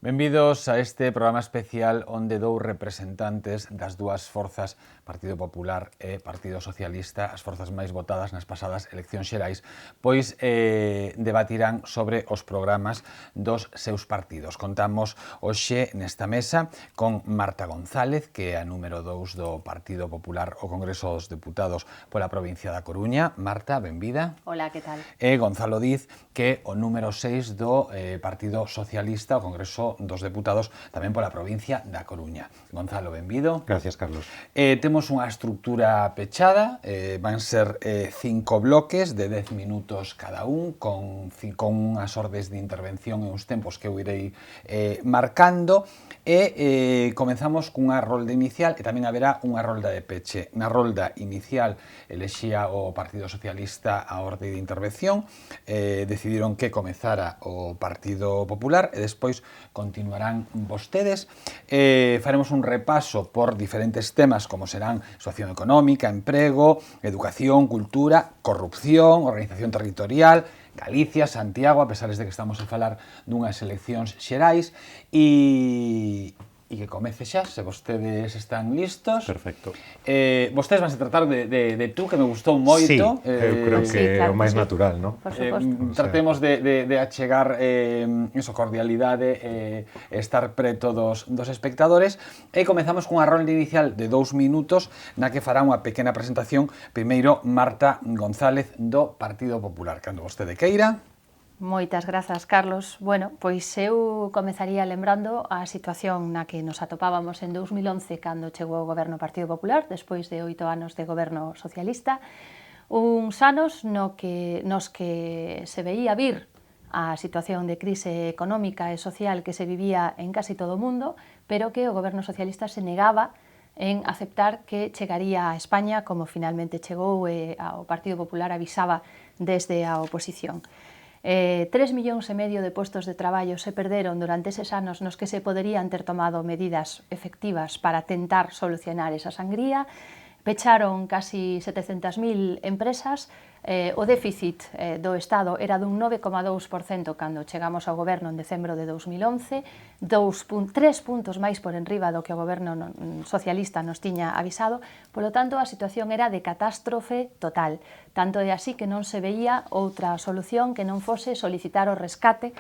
Benvidos a este programa especial onde dous representantes das dúas forzas, Partido Popular e Partido Socialista, as forzas máis votadas nas pasadas eleccións xerais, pois debatirán sobre os programas dos seus partidos. Contamos hoxe nesta mesa con Marta González, que é a número 2 do Partido Popular ao Congreso dos Deputados pola provincia da Coruña. Marta, benvida. Hola, que tal? E Gonzalo Diz, que é o número 6 do Partido Socialista ao Congreso dos Deputados tamén pola provincia da Coruña. Gonzalo, benvido. Gracias, Carlos. Temos unha estructura pechada, van ser 5 bloques de 10 minutos cada un, con unhas ordes de intervención e uns tempos que eu irei marcando, e comenzamos cunha rolda inicial e tamén haberá unha rolda de peche. Na rolda inicial elexía o Partido Socialista a orde de intervención, decidiron que comezara o Partido Popular e despois continuarán vostedes. Faremos un repaso por diferentes temas como serán situación económica, emprego, educación, cultura, corrupción, organización territorial, Galicia, Santiago, a pesar de que estamos a falar dunhas eleccións xerais, e que comece xa, se vostedes están listos. Perfecto. Vostedes van a tratar de tú, que me gustou moito. Sí, eu creo que é o máis natural, non? Por suposto. Tratemos de achegar cordialidade, estar preto dos espectadores, e comezamos cunha rolda inicial de 2 minutos na que fará unha pequena presentación primeiro Marta González do Partido Popular. Cando vostede queira. Moitas grazas, Carlos. Bueno, pois eu comezaría lembrando a situación na que nos atopábamos en 2011 cando chegou o goberno Partido Popular, despois de 8 anos de goberno socialista, uns anos nos que se veía vir a situación de crise económica e social que se vivía en casi todo o mundo, pero que o goberno socialista se negaba en aceptar que chegaría a España como finalmente chegou, e o Partido Popular avisaba desde a oposición. 3,5 millóns de postos de traballo se perderon durante eses anos nos que se poderían ter tomado medidas efectivas para tentar solucionar esa sangría. Pecharon casi 700.000 empresas, o déficit do Estado era dun 9,2% cando chegamos ao goberno en decembro de 2011, 3 puntos máis por enriba do que o goberno socialista nos tiña avisado. Polo tanto, a situación era de catástrofe total. Tanto é así que non se veía outra solución que non fose solicitar o rescate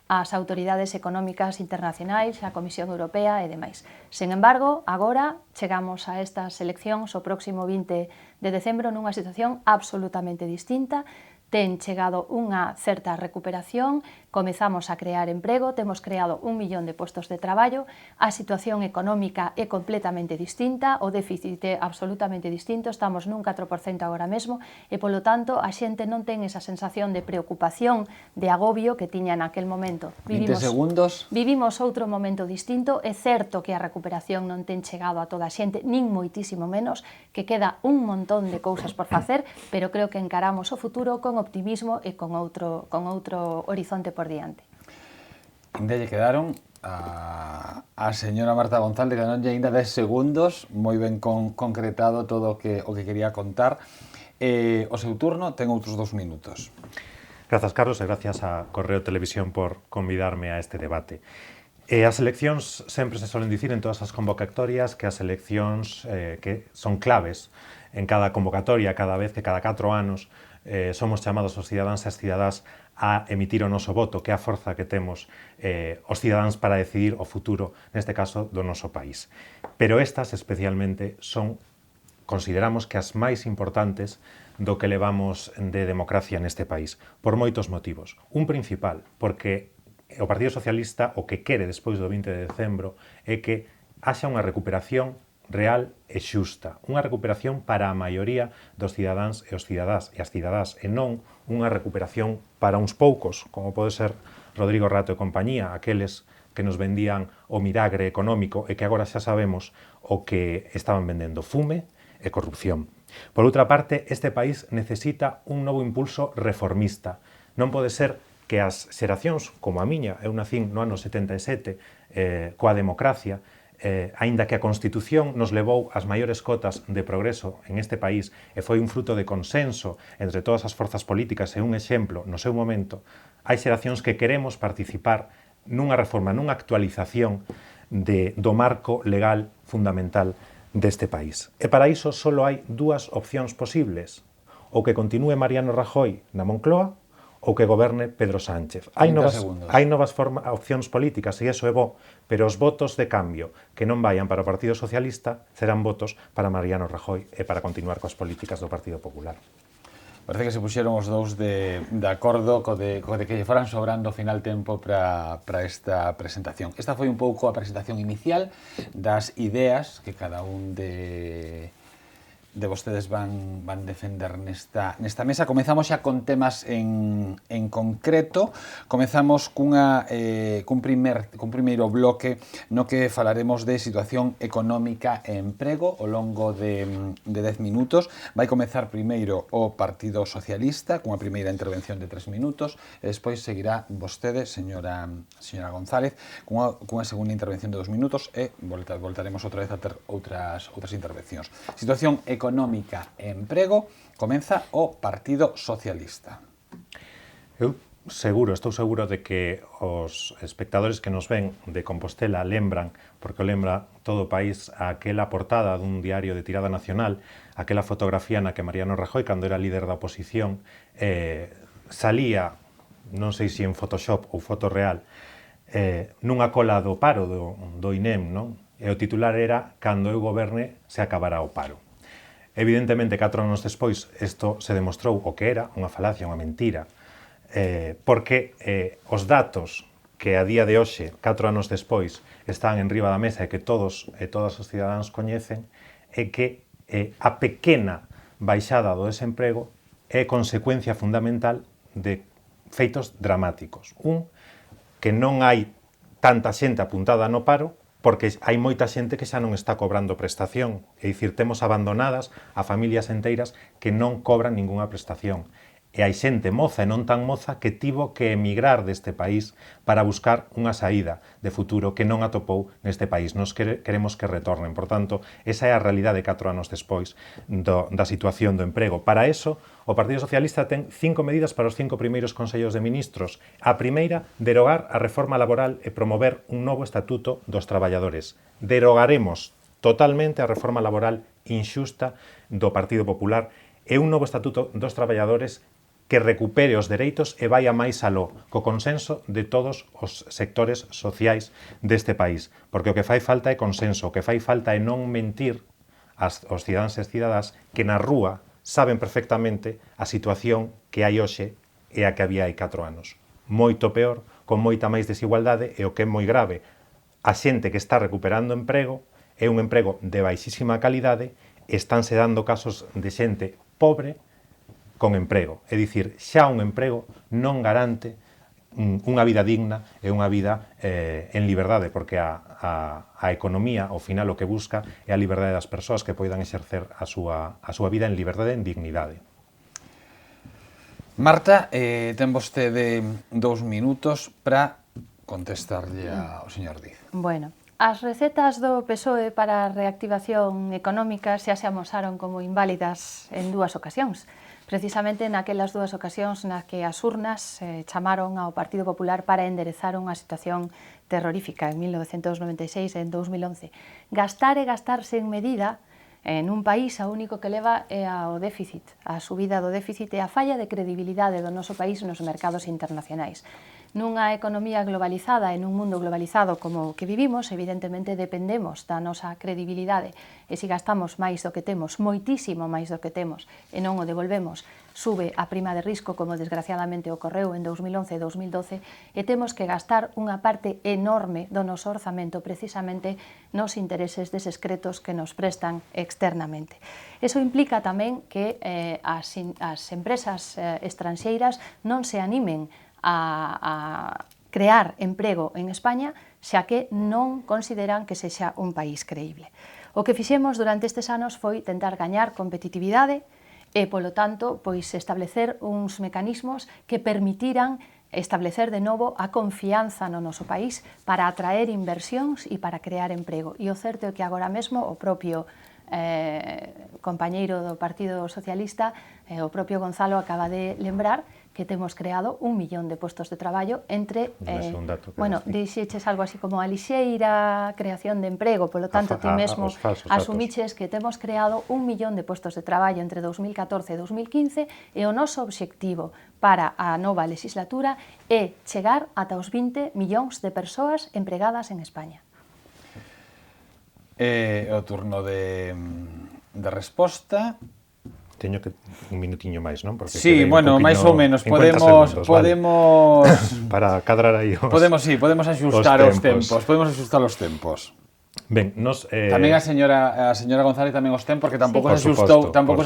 ás autoridades económicas internacionais, a Comisión Europea e demais. Sen embargo, agora chegamos a estas eleccións o próximo 20 de decembro nunha situación absolutamente distinta. Ten chegado unha certa recuperación, comezamos a crear emprego, temos creado 1 millón de postos de traballo, a situación económica é completamente distinta, o déficit é absolutamente distinto, estamos nun 4% agora mesmo, e polo tanto a xente non ten esa sensación de preocupación, de agobio que tiña naquel momento. 20 segundos. Vivimos outro momento distinto, é certo que a recuperación non ten chegado a toda a xente, nin moitísimo menos, que queda un montón de cousas por facer, pero creo que encaramos o futuro con optimismo e con outro horizonte por diante. Ainda lle quedaron a señora Marta González, quedaronlle ainda 10 segundos, moi ben concretado todo o que quería contar. O seu turno ten outros 2 minutos. Grazas, Carlos, e gracias a Correo Televisión por convidarme a este debate. As eleccións sempre se solen dicir en todas as convocatorias que as eleccións que son claves en cada convocatoria, cada vez que cada 4 anos somos chamados os cidadáns e as cidadás a emitir o noso voto, que é a forza que temos os cidadáns para decidir o futuro, neste caso, do noso país. Pero estas, especialmente, consideramos que as máis importantes do que levamos de democracia neste país, por moitos motivos. Un principal, porque o Partido Socialista o que quere despois do 20 de decembro é que haxa unha recuperación real e xusta, unha recuperación para a maioría dos cidadáns e os cidadás e as cidadás, e non unha recuperación para uns poucos, como pode ser Rodrigo Rato e compañía, aqueles que nos vendían o milagre económico e que agora xa sabemos o que estaban vendendo: fume e corrupción. Por outra parte, este país necesita un novo impulso reformista. Non pode ser que as xeracións como a miña, eu nacín no ano 77 coa democracia, aínda que a Constitución nos levou as maiores cotas de progreso en este país e foi un fruto de consenso entre todas as forzas políticas e un exemplo no seu momento, hai xeracións que queremos participar nunha reforma, nunha actualización do marco legal fundamental deste país. E para iso só hai dúas opcións posibles: ou que continúe Mariano Rajoy na Moncloa ou que goberne Pedro Sánchez. Hai novas opcións políticas e iso é bo, pero os votos de cambio que non vayan para o Partido Socialista serán votos para Mariano Rajoy e para continuar coas políticas do Partido Popular. Parece que se puxeron os dous de acordo co de que lle foran sobrando ao final tempo para esta presentación. Esta foi un pouco a presentación inicial das ideas que cada un de vostedes van defender nesta mesa. Comezamos xa con temas en concreto. Comezamos cun primeiro bloque no que falaremos de situación económica e emprego ao longo de 10 minutos. Vai comezar primeiro o Partido Socialista cunha primeira intervención de 3 minutos e despois seguirá vostede, señora González, cunha segunda intervención de 2 minutos e voltaremos outra vez a ter outras intervencións. Situación económica e emprego, comeza o Partido Socialista. Estou seguro de que os espectadores que nos ven de Compostela lembran, porque lembra todo o país, aquela portada dun diario de tirada nacional, aquela fotografía na que Mariano Rajoy, cando era líder da oposición, salía, non sei se en Photoshop ou foto real, nunha cola do paro do INEM, non? E o titular era "Cando eu goberne se acabará o paro". Evidentemente, 4 anos despois, isto se demostrou o que era, unha falacia, unha mentira, porque os datos que a día de hoxe, 4 anos despois, están en riba da mesa e que todos e todas os cidadáns coñecen, é que a pequena baixada do desemprego é consecuencia fundamental de feitos dramáticos. Que non hai tanta xente apuntada no paro, porque hai moita xente que xa non está cobrando prestación. É dicir, temos abandonadas a familias enteiras que non cobran ningunha prestación. E hai xente moza e non tan moza que tivo que emigrar deste país para buscar unha saída de futuro que non atopou neste país. Nos queremos que retornen. Por tanto, esa é a realidade 4 anos despois da situación do emprego. Para eso, o Partido Socialista ten 5 medidas para os 5 primeiros consellos de ministros. A primeira, derogar a reforma laboral e promover un novo estatuto dos traballadores. Derogaremos totalmente a reforma laboral inxusta do Partido Popular e un novo estatuto dos traballadores que recupere os dereitos e vai a máis aló, co consenso de todos os sectores sociais deste país. Porque o que fai falta é consenso, o que fai falta é non mentir aos cidadáns e cidadás que na rúa saben perfectamente a situación que hai hoxe e a que había hai 4 anos. Moito peor, con moita máis desigualdade e o que é moi grave, a xente que está recuperando emprego é un emprego de baixísima calidade e estánse dando casos de xente pobre con emprego. É dicir, xa un emprego non garante unha vida digna e unha vida en liberdade, porque a economía, ao final, o que busca é a liberdade das persoas que poidan exercer a súa vida en liberdade e en dignidade. Marta, ten vostede 2 minutos para contestarlle ao señor Diz. Bueno, as recetas do PSOE para a reactivación económica xa se amosaron como inválidas en 2 ocasións. Precisamente naquelas 2 ocasións nas que as urnas chamaron ao Partido Popular para enderezar unha situación terrorífica en 1996 e en 2011. Gastar e gastar sen medida en un país o único que leva é ao déficit, a subida do déficit e a falla de credibilidade do noso país nos mercados internacionais. Nunha economía globalizada e nun mundo globalizado como o que vivimos, evidentemente dependemos da nosa credibilidade e se gastamos máis do que temos, moitísimo máis do que temos, e non o devolvemos, sube a prima de risco como desgraciadamente ocorreu en 2011 e 2012 e temos que gastar unha parte enorme do noso orzamento precisamente nos intereses deses cretos que nos prestan externamente. Eso implica tamén que as empresas estranxeiras non se animen a crear emprego en España, xa que non consideran que sexa un país creíble. O que fixemos durante estes anos foi tentar gañar competitividade e, polo tanto, pois establecer uns mecanismos que permitiran establecer de novo a confianza no noso país para atraer inversións e para crear emprego. E o certo é que agora mesmo o propio compañeiro do Partido Socialista, o propio Gonzalo, acaba de lembrar que temos creado 1 millón de postos de traballo entre, bueno, dixeches algo así como a lixeira creación de emprego, polo tanto, ti mesmo asumiches que temos creado 1 millón de postos de traballo entre 2014 e 2015 e o noso obxectivo para a nova legislatura é chegar ata os 20 millóns de persoas empregadas en España. O turno de resposta. Teño que un minutiño máis, non? Porque sí, bueno, máis ou menos podemos para cadrar aí podemos axustar os tempos. Ben, tamén a señora González tamén os ten, porque tampouco se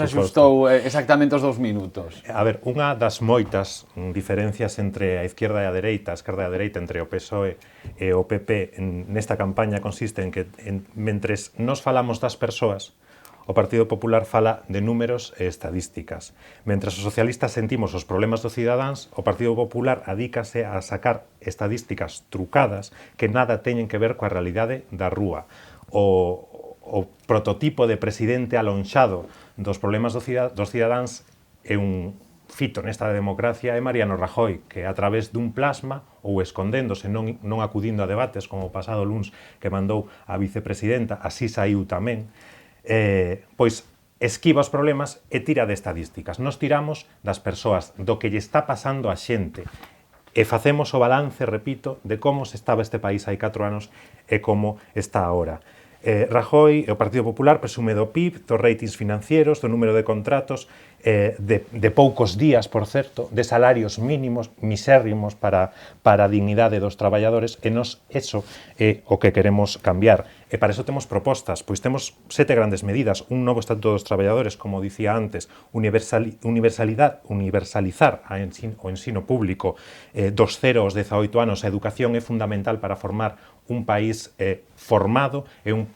axustou exactamente os 2 minutos. A ver, unha das moitas diferencias entre a esquerda e a dereita, entre o PSOE e o PP nesta campaña consiste en que mentres nos falamos das persoas, o Partido Popular fala de números e estadísticas. Mentres os socialistas sentimos os problemas dos cidadáns, o Partido Popular adícase a sacar estadísticas trucadas que nada teñen que ver coa realidade da rúa. O prototipo de presidente alonxado dos problemas dos cidadáns é un fito nesta democracia é Mariano Rajoy, que a través dun plasma ou escondéndose, non acudindo a debates como o pasado luns que mandou a vicepresidenta, así saiu tamén, pois esquiva os problemas e tira de estadísticas. Nos tiramos das persoas, do que lle está pasando a xente e facemos o balance, repito, de como se estaba este país hai 4 anos e como está agora. Rajoy e o Partido Popular presume do PIB, dos ratings financieros, do número de contratos, de poucos días, por certo, de salarios mínimos, misérrimos para a dignidade dos traballadores, e nos eso é o que queremos cambiar. E para eso temos propostas, pois temos 7 grandes medidas, un novo estatuto dos traballadores, como dicía antes, universalizar o ensino público dos 0 aos 18 anos. A educación é fundamental para formar un país formado e un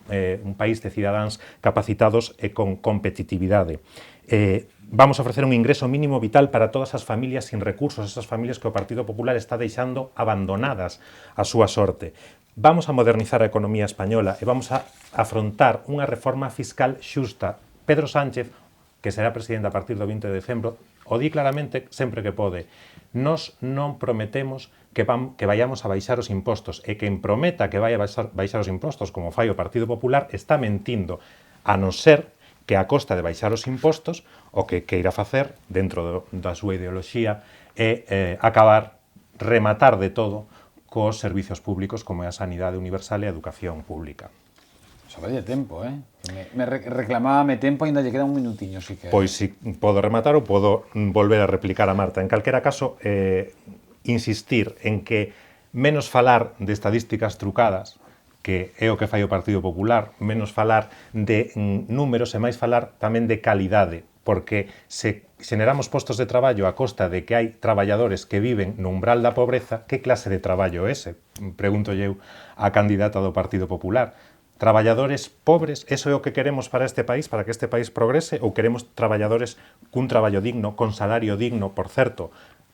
país de cidadáns capacitados e con competitividade. Vamos a ofrecer un ingreso mínimo vital para todas as familias sin recursos, esas familias que o Partido Popular está deixando abandonadas a súa sorte. Vamos a modernizar a economía española e vamos a afrontar unha reforma fiscal xusta. Pedro Sánchez, que será presidente a partir do 20 de decembro, o di claramente sempre que pode. Nos non prometemos que vayamos a baixar os impostos, e quen prometa que vai a baixar os impostos, como fai o Partido Popular, está mentindo, a non ser que a costa de baixar os impostos o que queira facer dentro da súa ideoloxía é rematar de todo cos servizos públicos como é a sanidade universal e a educación pública. Sobralle tempo, reclamábame tempo e ainda lle queda un minutiño, si que... Pois si podo rematar ou podo volver a replicar a Marta. En calquera caso, insistir en que menos falar de estadísticas trucadas, que é o que fai o Partido Popular, menos falar de números e máis falar tamén de calidade, porque se generamos postos de traballo a costa de que hai traballadores que viven no umbral da pobreza, que clase de traballo é ese? Pregunto eu á candidata do Partido Popular. Traballadores pobres, eso é o que queremos para este país, para que este país progrese, ou queremos traballadores cun traballo digno, con salario digno? Por certo,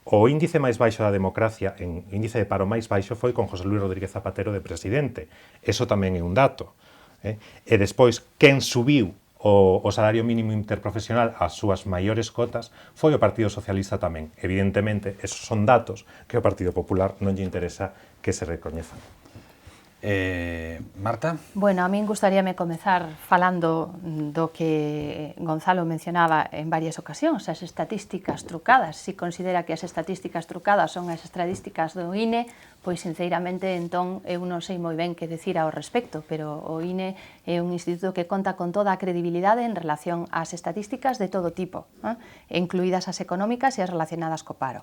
o índice máis baixo da democracia, en índice de paro máis baixo, foi con José Luis Rodríguez Zapatero de presidente. Eso tamén é un dato. E despois, quen subiu o salario mínimo interprofesional ás súas maiores cotas foi o Partido Socialista tamén. Evidentemente, esos son datos que o Partido Popular non lle interesa que se recoñezan. Marta? Bueno, a min gustaríame comezar falando do que Gonzalo mencionaba en varias ocasións, as estatísticas trucadas. Si considera que as estatísticas trucadas son as estadísticas do INE, pois sinceramente entón eu non sei moi ben que decir ao respecto, pero o INE é un instituto que conta con toda a credibilidade en relación ás estatísticas de todo tipo, incluídas as económicas e as relacionadas co paro.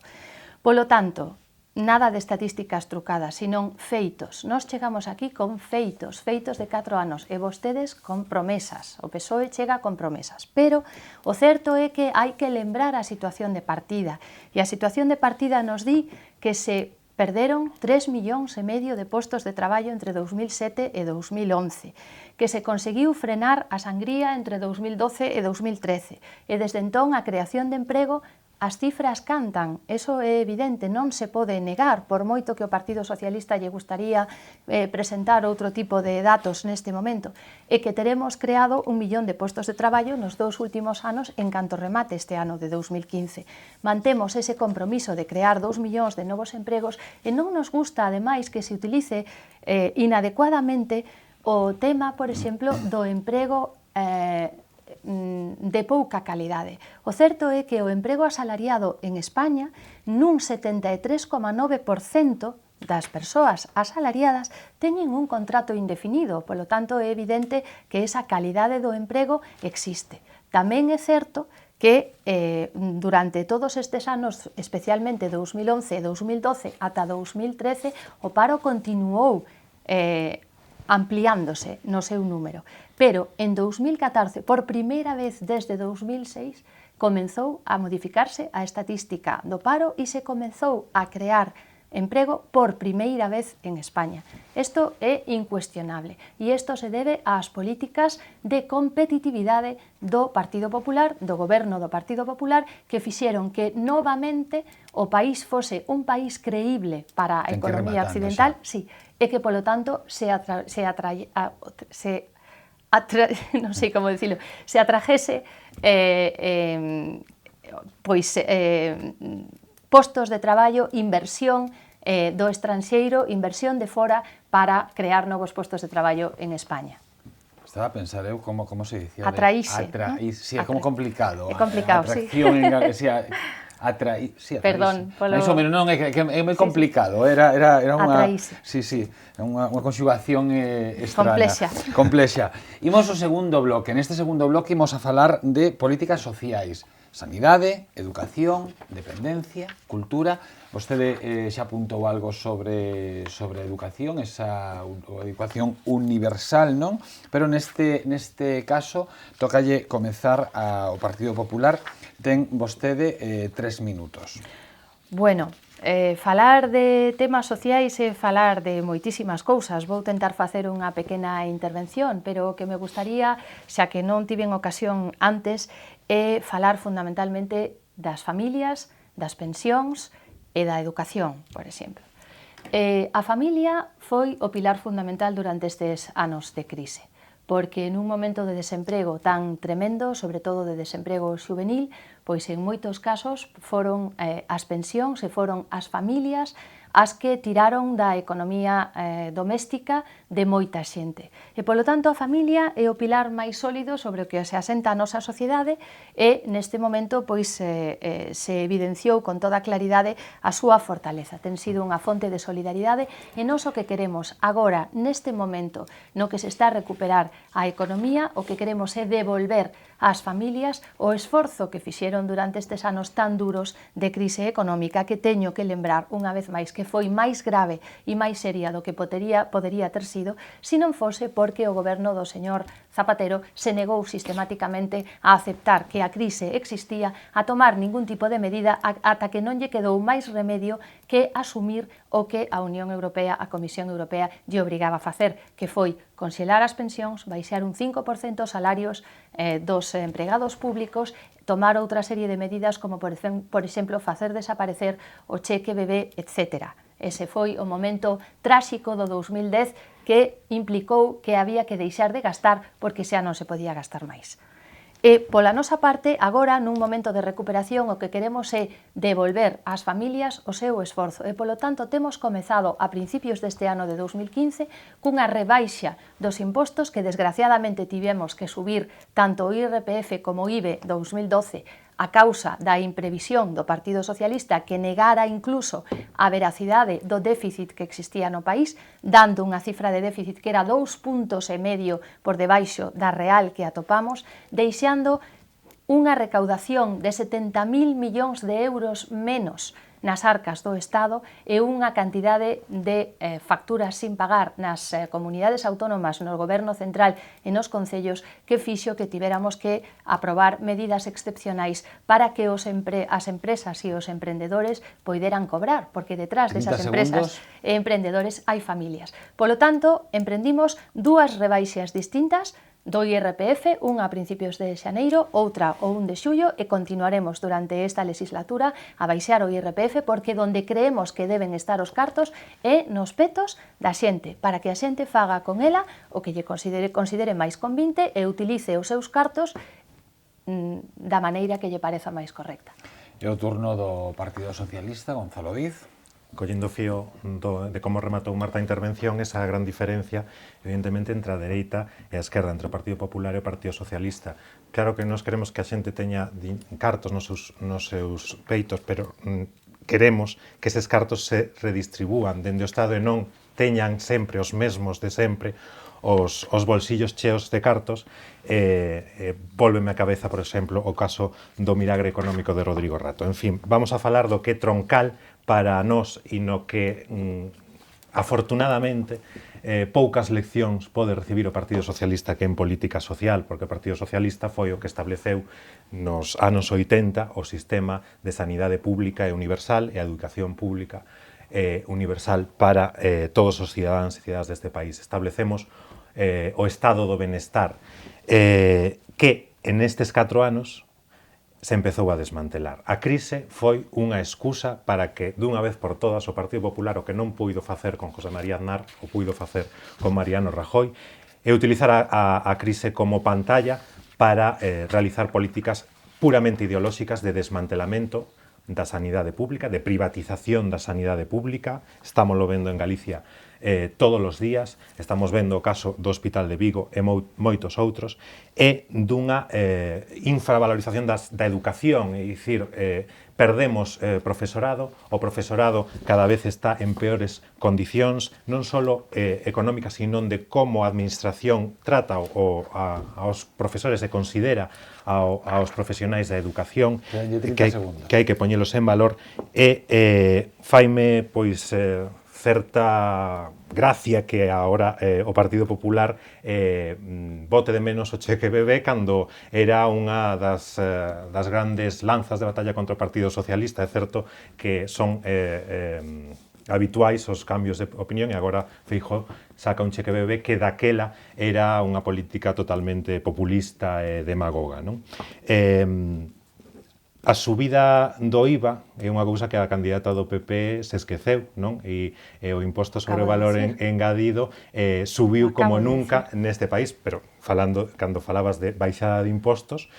Polo tanto, nada de estatísticas trucadas, senón feitos. Nós chegamos aquí con feitos de 4 anos, e vostedes con promesas. O PSOE chega con promesas. Pero o certo é que hai que lembrar a situación de partida. E a situación de partida nos di que se perderon 3,5 millóns de postos de traballo entre 2007 e 2011, que se conseguiu frenar a sangría entre 2012 e 2013, e desde entón a creación de emprego as cifras cantan, eso é evidente, non se pode negar, por moito que o Partido Socialista lle gustaría presentar outro tipo de datos neste momento, e que teremos creado 1 millón de postos de traballo nos 2 últimos anos en canto remate este ano de 2015. Mantemos ese compromiso de crear 2 millóns de novos empregos e non nos gusta, ademais, que se utilice inadecuadamente o tema, por exemplo, do emprego de pouca calidade. O certo é que o emprego asalariado en España nun 73,9% das persoas asalariadas teñen un contrato indefinido, polo tanto é evidente que esa calidade do emprego existe. Tamén é certo que durante todos estes anos, especialmente 2011 e 2012 ata 2013, o paro continuou ampliándose no seu número. Pero en 2014, por primeira vez desde 2006, comenzou a modificarse a estatística do paro e se comezou a crear emprego por primeira vez en España. Isto é incuestionable e isto se debe ás políticas de competitividade do Partido Popular, do goberno do Partido Popular, que fixeron que novamente o país fose un país creíble para a economía occidental, sí, e que, polo tanto, se atrajese postos de traballo, inversión do estranxeiro, inversión de fora para crear novos postos de traballo en España. Estaba a pensar eu como se dicía. Atraíse. Sí, é como complicado. É complicado, sí. Perdón, polo... Iso, non, é moi complicado, era unha... Atraíse. Sí, unha conxugación extraña. Complexa. Imos ao segundo bloque. Neste segundo bloque imos a falar de políticas sociais. Sanidade, educación, dependencia, cultura. Vostede xa apuntou algo sobre educación, esa educación universal, non? Pero neste caso, tócalle comezar ao Partido Popular. Ten vostede 3 minutos. Bueno, falar de temas sociais é falar de moitísimas cousas. Vou tentar facer unha pequena intervención, pero o que me gustaría, xa que non tiven ocasión antes, é falar fundamentalmente das familias, das pensións e da educación, por exemplo. A familia foi o pilar fundamental durante estes anos de crise, porque nun momento de desemprego tan tremendo, sobre todo de desemprego xuvenil, pois en moitos casos foron as pensións e foron as familias as que tiraron da economía doméstica de moita xente. E, polo tanto, a familia é o pilar máis sólido sobre o que se asenta a nosa sociedade e, neste momento, pois se evidenciou con toda claridade a súa fortaleza. Ten sido unha fonte de solidaridade e nós o que queremos agora, neste momento, no que se está a recuperar a economía, o que queremos é devolver ás familias o esforzo que fixeron durante estes anos tan duros de crise económica, que teño que lembrar unha vez máis que foi máis grave e máis seria do que podería ter sido se non fose porque o goberno do señor Zapatero se negou sistemáticamente a aceptar que a crise existía, a tomar ningún tipo de medida ata que non lle quedou máis remedio que asumir o que a Unión Europea, a Comisión Europea, lle obrigaba a facer, que foi conxelar as pensións, baixar un 5% os salarios dos empregados públicos, tomar outra serie de medidas como, por exemplo, facer desaparecer o cheque bebé, etc. Ese foi o momento tráxico do 2010 que implicou que había que deixar de gastar porque xa non se podía gastar máis. E, pola nosa parte, agora, nun momento de recuperación, o que queremos é devolver ás familias o seu esforzo. E, polo tanto, temos comezado a principios deste ano de 2015 cunha rebaixa dos impostos que, desgraciadamente, tivemos que subir tanto o IRPF como o IBE 2012 a causa da imprevisión do Partido Socialista, que negara incluso a veracidade do déficit que existía no país, dando unha cifra de déficit que era 2,5 puntos por debaixo da real que atopamos, deixando unha recaudación de 70.000 millóns de euros menos nas arcas do Estado e unha cantidade de facturas sin pagar nas comunidades autónomas, no goberno central e nos concellos, que fixo que tivéramos que aprobar medidas excepcionais para que as empresas e os emprendedores poideran cobrar, porque detrás desas empresas e emprendedores hai familias. Polo tanto, emprendimos dúas rebaixas distintas do IRPF, unha a principios de xaneiro, outra o 1 de xullo, e continuaremos durante esta legislatura a baixar o IRPF porque donde creemos que deben estar os cartos é nos petos da xente, para que a xente faga con ela o que lle considere máis convinte e utilice os seus cartos da maneira que lle pareza máis correcta. E o turno do Partido Socialista, Gonzalo Diz. Collendo fío de como rematou Marta a intervención, esa gran diferencia, evidentemente, entre a dereita e a esquerda, entre o Partido Popular e o Partido Socialista. Claro que nós queremos que a xente teña cartos nos seus peitos, pero queremos que eses cartos se redistribúan dende o Estado e non teñan sempre os mesmos de sempre, os bolsillos cheos de cartos. Vólveme a cabeza, por exemplo, o caso do milagre económico de Rodrigo Rato. En fin, vamos a falar do que é troncal para nós e no que, afortunadamente, poucas leccións pode recibir o Partido Socialista que en política social, porque o Partido Socialista foi o que estableceu nos anos 80 o sistema de sanidade pública e universal e a educación pública universal para todos os cidadáns e cidadás deste país. Establecemos o estado do benestar que en estes 4 anos se empezou a desmantelar. A crise foi unha excusa para que, dunha vez por todas, o Partido Popular, o que non puido facer con José María Aznar, o puido facer con Mariano Rajoy, e utilizar a crise como pantalla para realizar políticas puramente ideolóxicas de desmantelamento da sanidade pública, de privatización da sanidade pública. Estámoslo vendo en Galicia todos os días, estamos vendo o caso do Hospital de Vigo e moitos outros, e dunha infravalorización da educación, é dicir, perdemos profesorado, o profesorado cada vez está en peores condicións, non só económicas, sino de como a administración trata aos profesores e considera aos profesionais da educación, que hai que poñelos en valor, e faime, pois, certa gracia que agora o Partido Popular bote de menos o cheque bebé cando era unha das grandes lanzas de batalla contra o Partido Socialista. É certo que son habituais os cambios de opinión e agora Feijóo saca un cheque bebé que daquela era unha política totalmente populista e demagoga, non? A subida do IVA é unha cousa que a candidata do PP se esqueceu, non? E o imposto sobre o valor engadido subiu como nunca neste país, pero cando falabas de baixada de impostos,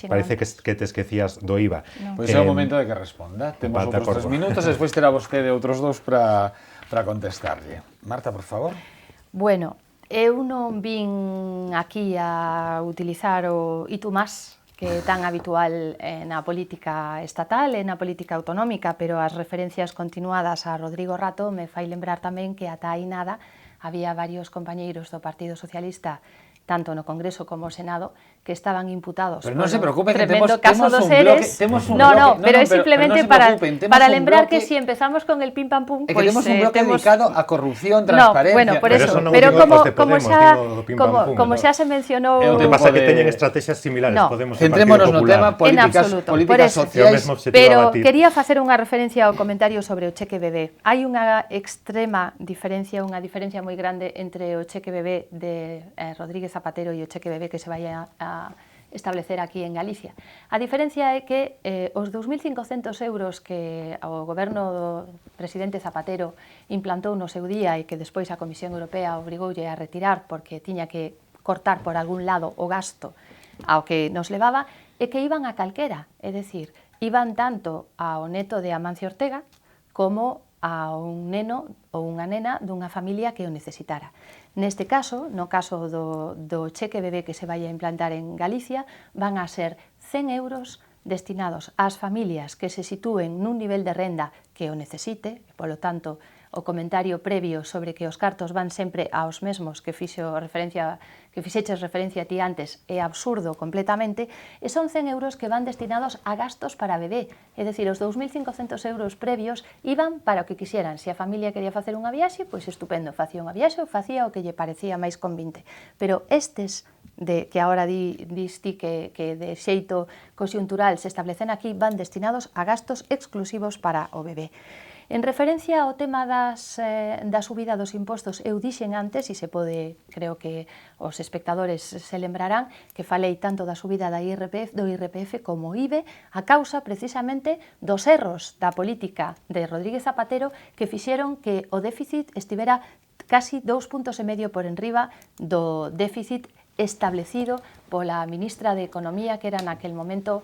parece que te esquecías do IVA. Pois é o momento de que responda. Temos outros 3 minutos, despois terá vostede outros 2 para contestarlle. Marta, por favor. Bueno, eu non vin aquí a utilizar o y tú más, que é tan habitual na política estatal e na política autonómica, pero as referencias continuadas a Rodrigo Rato me fai lembrar tamén que ata aí nada había varios compañeiros do Partido Socialista, tanto no Congreso como no Senado, que estaban imputados. Pero non se preocupen, que temos un bloque. Pero é simplemente para lembrar que si empezamos con el pim pam pum, pois temos un bloque dedicado a corrupción, transparencia. Bueno, por eso, pero como xa se mencionou, o que pasa que teñen estrategias similares, podemos centrémonos no tema políticas sociais, pero quería facer unha referencia ao comentario sobre o cheque bebé. Hai unha extrema diferencia, unha diferencia moi grande entre o cheque bebé de Rodríguez Zapatero e o cheque bebé que se vai a establecer aquí en Galicia. A diferencia é que os 2.500 euros que o goberno do presidente Zapatero implantou no seu día e que despois a Comisión Europea obrigoulle a retirar porque tiña que cortar por algún lado o gasto ao que nos levaba, é que iban a calquera, é dicir, iban tanto ao neto de Amancio Ortega como a un neno ou unha nena dunha familia que o necesitara. Neste caso, no caso do cheque bebé que se vai a implantar en Galicia, van a ser 100 euros destinados ás familias que se sitúen nun nivel de renda que o necesite, e, polo tanto, o comentario previo sobre que os cartos van sempre aos mesmos que fixeches referencia ti antes é absurdo completamente, e son 100 euros que van destinados a gastos para bebé, é dicir, os 2.500 euros previos iban para o que quixeran. Se a familia quería facer unha viaxe, pois estupendo, facía unha viaxe ou facía o que lle parecía máis convinte. Pero estes que agora diste que de xeito conxuntural se establecen aquí van destinados a gastos exclusivos para o bebé. En referencia ao tema da subida dos impostos, eu dixen antes, e se pode, creo que os espectadores se lembrarán, que falei tanto da subida do IRPF como IBE, a causa precisamente dos erros da política de Rodríguez Zapatero que fixeron que o déficit estivera casi 2,5 puntos por enriba do déficit establecido pola ministra de Economía, que era naquel momento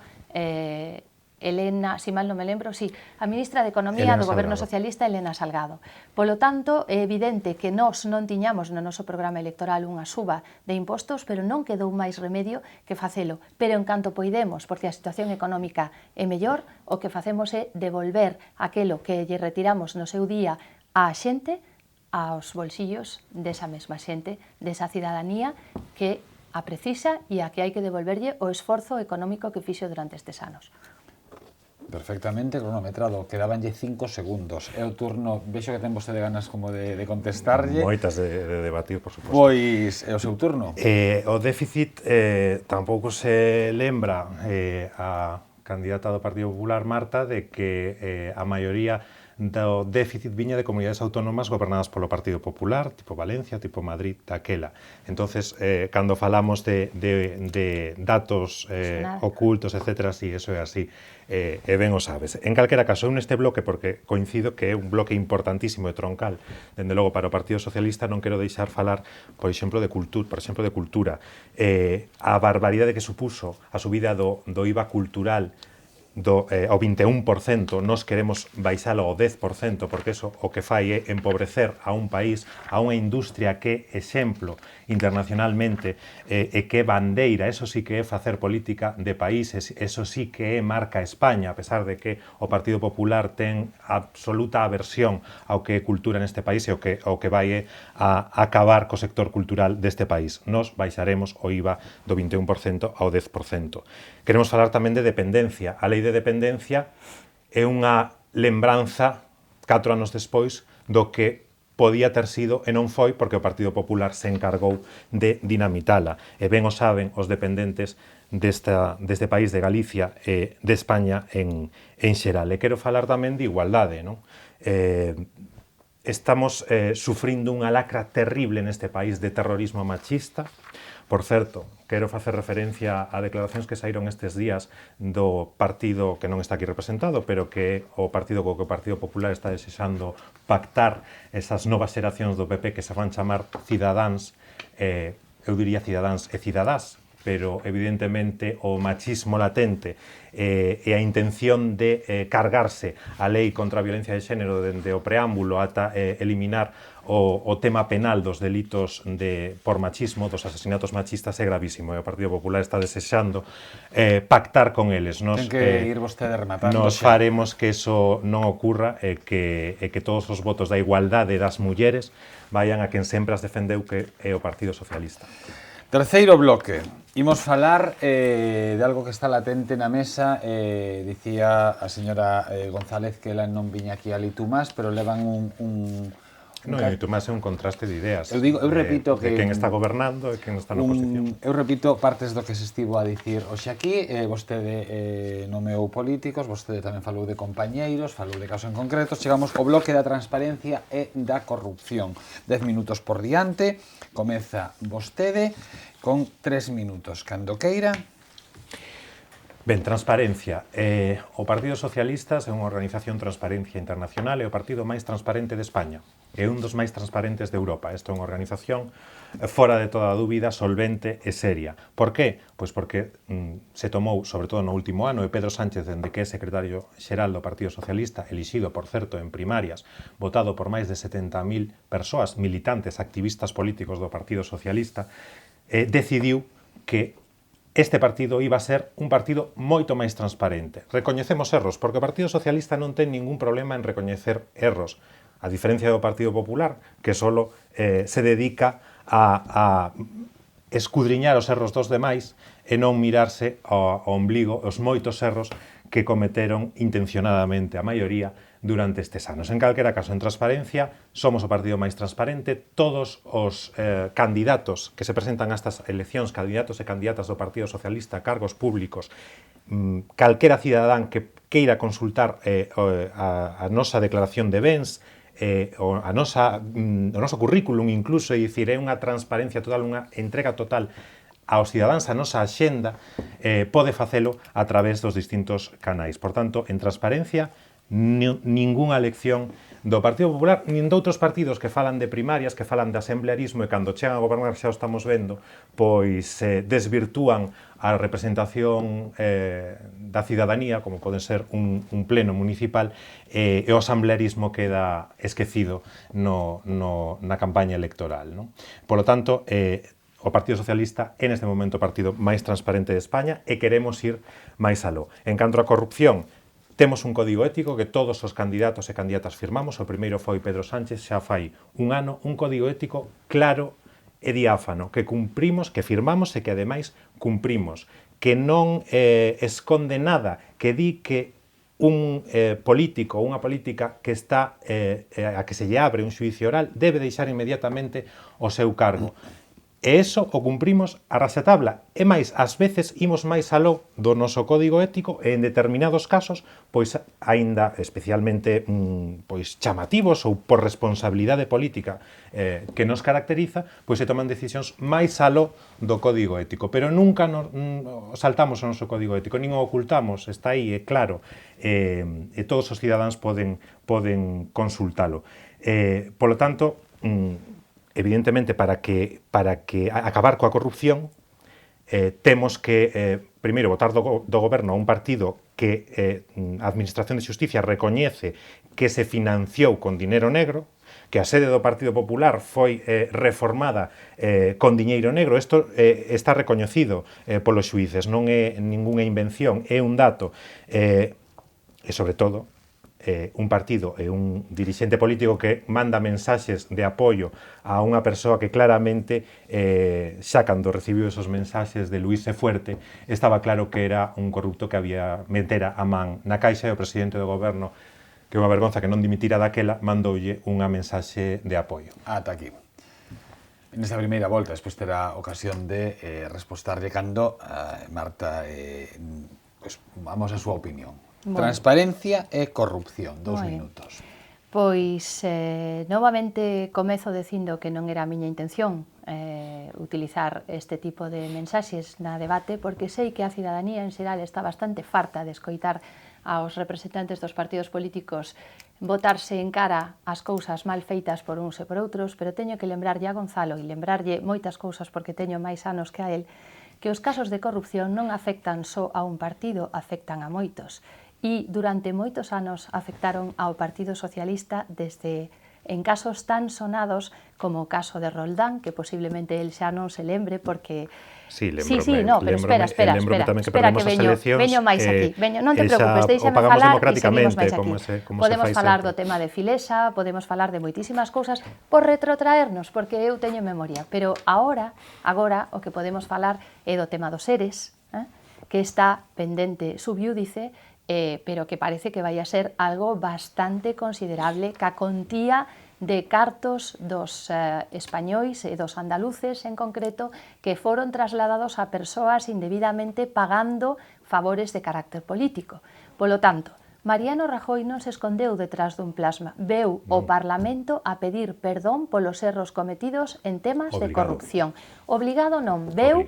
Elena, si mal non me lembro, sí, a ministra de Economía do Goberno Socialista, Elena Salgado. Polo tanto, é evidente que nós non tiñamos no noso programa electoral unha suba de impostos, pero non quedou máis remedio que facelo. Pero en canto poidemos, porque a situación económica é mellor, o que facemos é devolver aquelo que lle retiramos no seu día á xente, aos bolsillos desa mesma xente, desa cidadanía que a precisa e a que hai que devolverlle o esforzo económico que fixo durante estes anos. Perfectamente cronometrado, quedabanlle 5 segundos. É o turno, vexo que ten vostede ganas como de contestarlle. Moitas de debatir, por suposto. Pois é o seu turno. O déficit tampouco se lembra a candidata do Partido Popular, Marta, de que a maioría do déficit viña de comunidades autónomas gobernadas polo Partido Popular, tipo Valencia, tipo Madrid, daquela. Entonces, cando falamos de datos ocultos, etc., sí, eso é así, e ben o sabes. En calquera caso, neste bloque, porque coincido que é un bloque importantísimo e troncal, dende logo para o Partido Socialista, non quero deixar falar, por exemplo, de cultura. A barbaridade que supuso a subida do IVA cultural ao 21%, nós queremos baixalo ao 10%, porque eso o que fai é empobrecer a un país, a unha industria que é exemplo internacionalmente e que é bandeira, eso sí que é facer política de países, eso sí que é marca España, a pesar de que o Partido Popular ten absoluta aversión ao que é cultura neste país e o que vai a acabar co sector cultural deste país. Nós baixaremos o IVA do 21% ao 10%. Queremos falar tamén de dependencia. A lei de dependencia é unha lembranza 4 anos despois do que podía ter sido e non foi porque o Partido Popular se encargou de dinamitala. E ben o saben os dependentes deste país de Galicia e de España en xeral. E quero falar tamén de igualdade, non? Estamos sufrindo unha lacra terrible neste país de terrorismo machista. Por certo, quero facer referencia a declaracións que saíron estes días do partido que non está aquí representado, pero que o partido co que o Partido Popular está desexando pactar esas novas xeracións do PP que se van chamar cidadáns, eu diría cidadáns e cidadás, pero evidentemente o machismo latente e a intención de cargarse a lei contra a violencia de xénero dende o preámbulo ata eliminar o tema penal dos delitos por machismo, dos asesinatos machistas, é gravísimo. E o Partido Popular está desexando pactar con eles. Ten que ir vostede rematando. Nos faremos que eso non ocurra e que todos os votos da igualdade das mulleres vayan a quen sempre as defendeu, que é o Partido Socialista. Terceiro bloque. Imos falar de algo que está latente na mesa. Dicía a señora González que ela non viña aquí a Litumás, pero levan Non, Litumás é un contraste de ideas. Eu repito que de quen está gobernando e quen está na oposición. Eu repito partes do que se estivo a dicir hoxe aquí. Vostede nomeou políticos, vostede tamén falou de compañeiros, falou de casos en concretos. Chegamos ao bloque da transparencia e da corrupción. 10 minutos por diante. Comeza vostede con 3 minutos. Cando queira. Ben, transparencia. O Partido Socialista é unha organización Transparencia Internacional, é o partido máis transparente de España. É un dos máis transparentes de Europa. Esta é unha organización fora de toda dúbida, solvente e seria. Por qué? Pois porque se tomou, sobre todo no último ano, e Pedro Sánchez, dende que é secretario xeral do Partido Socialista, elixido, por certo, en primarias, votado por máis de 70.000 persoas, militantes, activistas políticos do Partido Socialista, decidiu que este partido iba a ser un partido moito máis transparente. Recoñecemos erros, porque o Partido Socialista non ten ningún problema en recoñecer erros, a diferencia do Partido Popular, que solo se dedica a escudriñar os erros dos demais e non mirarse ao ombligo os moitos erros que cometeron intencionadamente a maioría durante estes anos. En calquera caso, en transparencia, somos o partido máis transparente. Todos os candidatos que se presentan a estas eleccións, candidatos e candidatas do Partido Socialista, cargos públicos, calquera cidadán que queira consultar a nosa declaración de bens, o noso currículum incluso, é dicir, é unha transparencia total, unha entrega total aos cidadáns, a nosa axenda, pode facelo a través dos distintos canais. Por tanto, en transparencia, ningunha elección do Partido Popular, nin de outros partidos que falan de primarias, que falan de asemblearismo, e cando chegan a gobernar, xa o estamos vendo, pois desvirtúan a representación da cidadanía, como pode ser un pleno municipal, e o asemblearismo queda esquecido na campaña electoral, non? Polo tanto, o Partido Socialista é neste momento o partido máis transparente de España e queremos ir máis aló. En canto á corrupción, temos un código ético que todos os candidatos e candidatas firmamos. O primeiro foi Pedro Sánchez, xa fai un ano, un código ético claro e diáfano, que cumprimos, que firmamos e que ademais cumprimos, que non esconde nada, que di que un político ou unha política que está a que se lle abre un xuicio oral debe deixar inmediatamente o seu cargo. E iso o cumprimos a raxatabla. E máis, ás veces imos máis aló do noso código ético e en determinados casos, pois aínda especialmente pois chamativos ou por responsabilidade política que nos caracteriza, pois se toman decisións máis aló do código ético. Pero nunca saltamos o noso código ético, nin o ocultamos, está aí, é claro, e todos os cidadáns poden consultalo. Polo tanto, evidentemente, para que acabar coa corrupción, temos que, primeiro, votar do goberno a un partido que a Administración de Xusticia recoñece que se financiou con dinero negro, que a sede do Partido Popular foi reformada con diñeiro negro. Isto está recoñecido polos xuíces, non é ningunha invención, é un dato. E, sobre todo, un partido e un dirixente político que manda mensaxes de apoio a unha persoa que claramente, xa cando recibiu esos mensaxes de Luís Fuerte, estaba claro que era un corrupto que había metera a man na caixa, e o presidente do goberno, que é unha vergonza que non dimitira daquela, mandoulle unha mensaxe de apoio. Ata aquí. Nesta primeira volta, despois terá ocasión de respostarlle cando Marta, pues, vamos a súa opinión. Bueno. Transparencia e corrupción, 2 minutos. Pois, novamente comezo dicindo que non era a miña intención utilizar este tipo de mensaxes na debate, porque sei que a cidadanía en xeral está bastante farta de escoitar aos representantes dos partidos políticos botarse en cara as cousas mal feitas por uns e por outros, pero teño que lembrarlle a Gonzalo e lembrarlle moitas cousas porque teño máis anos que a él, que os casos de corrupción non afectan só a un partido, afectan a moitos. E durante moitos anos afectaron ao Partido Socialista desde en casos tan sonados como o caso de Roldán, que posiblemente el xa non se lembre porque... Sí, lembrome. Sí, no, pero espera, que veño máis aquí. Non te preocupes, déixame falar e seguimos máis aquí. Podemos falar do tema de Filesa, podemos falar de moitísimas cousas por retrotraernos, porque eu teño memoria. Pero agora, o que podemos falar é do tema dos seres, que está pendente subiúdice, pero que parece que vai a ser algo bastante considerable, ca contía de cartos dos españois e dos andaluces en concreto que foron trasladados a persoas indebidamente pagando favores de carácter político. Polo tanto, Mariano Rajoy non se escondeu detrás dun plasma, veu o Parlamento a pedir perdón polos erros cometidos en temas de corrupción. Obligado non, veu...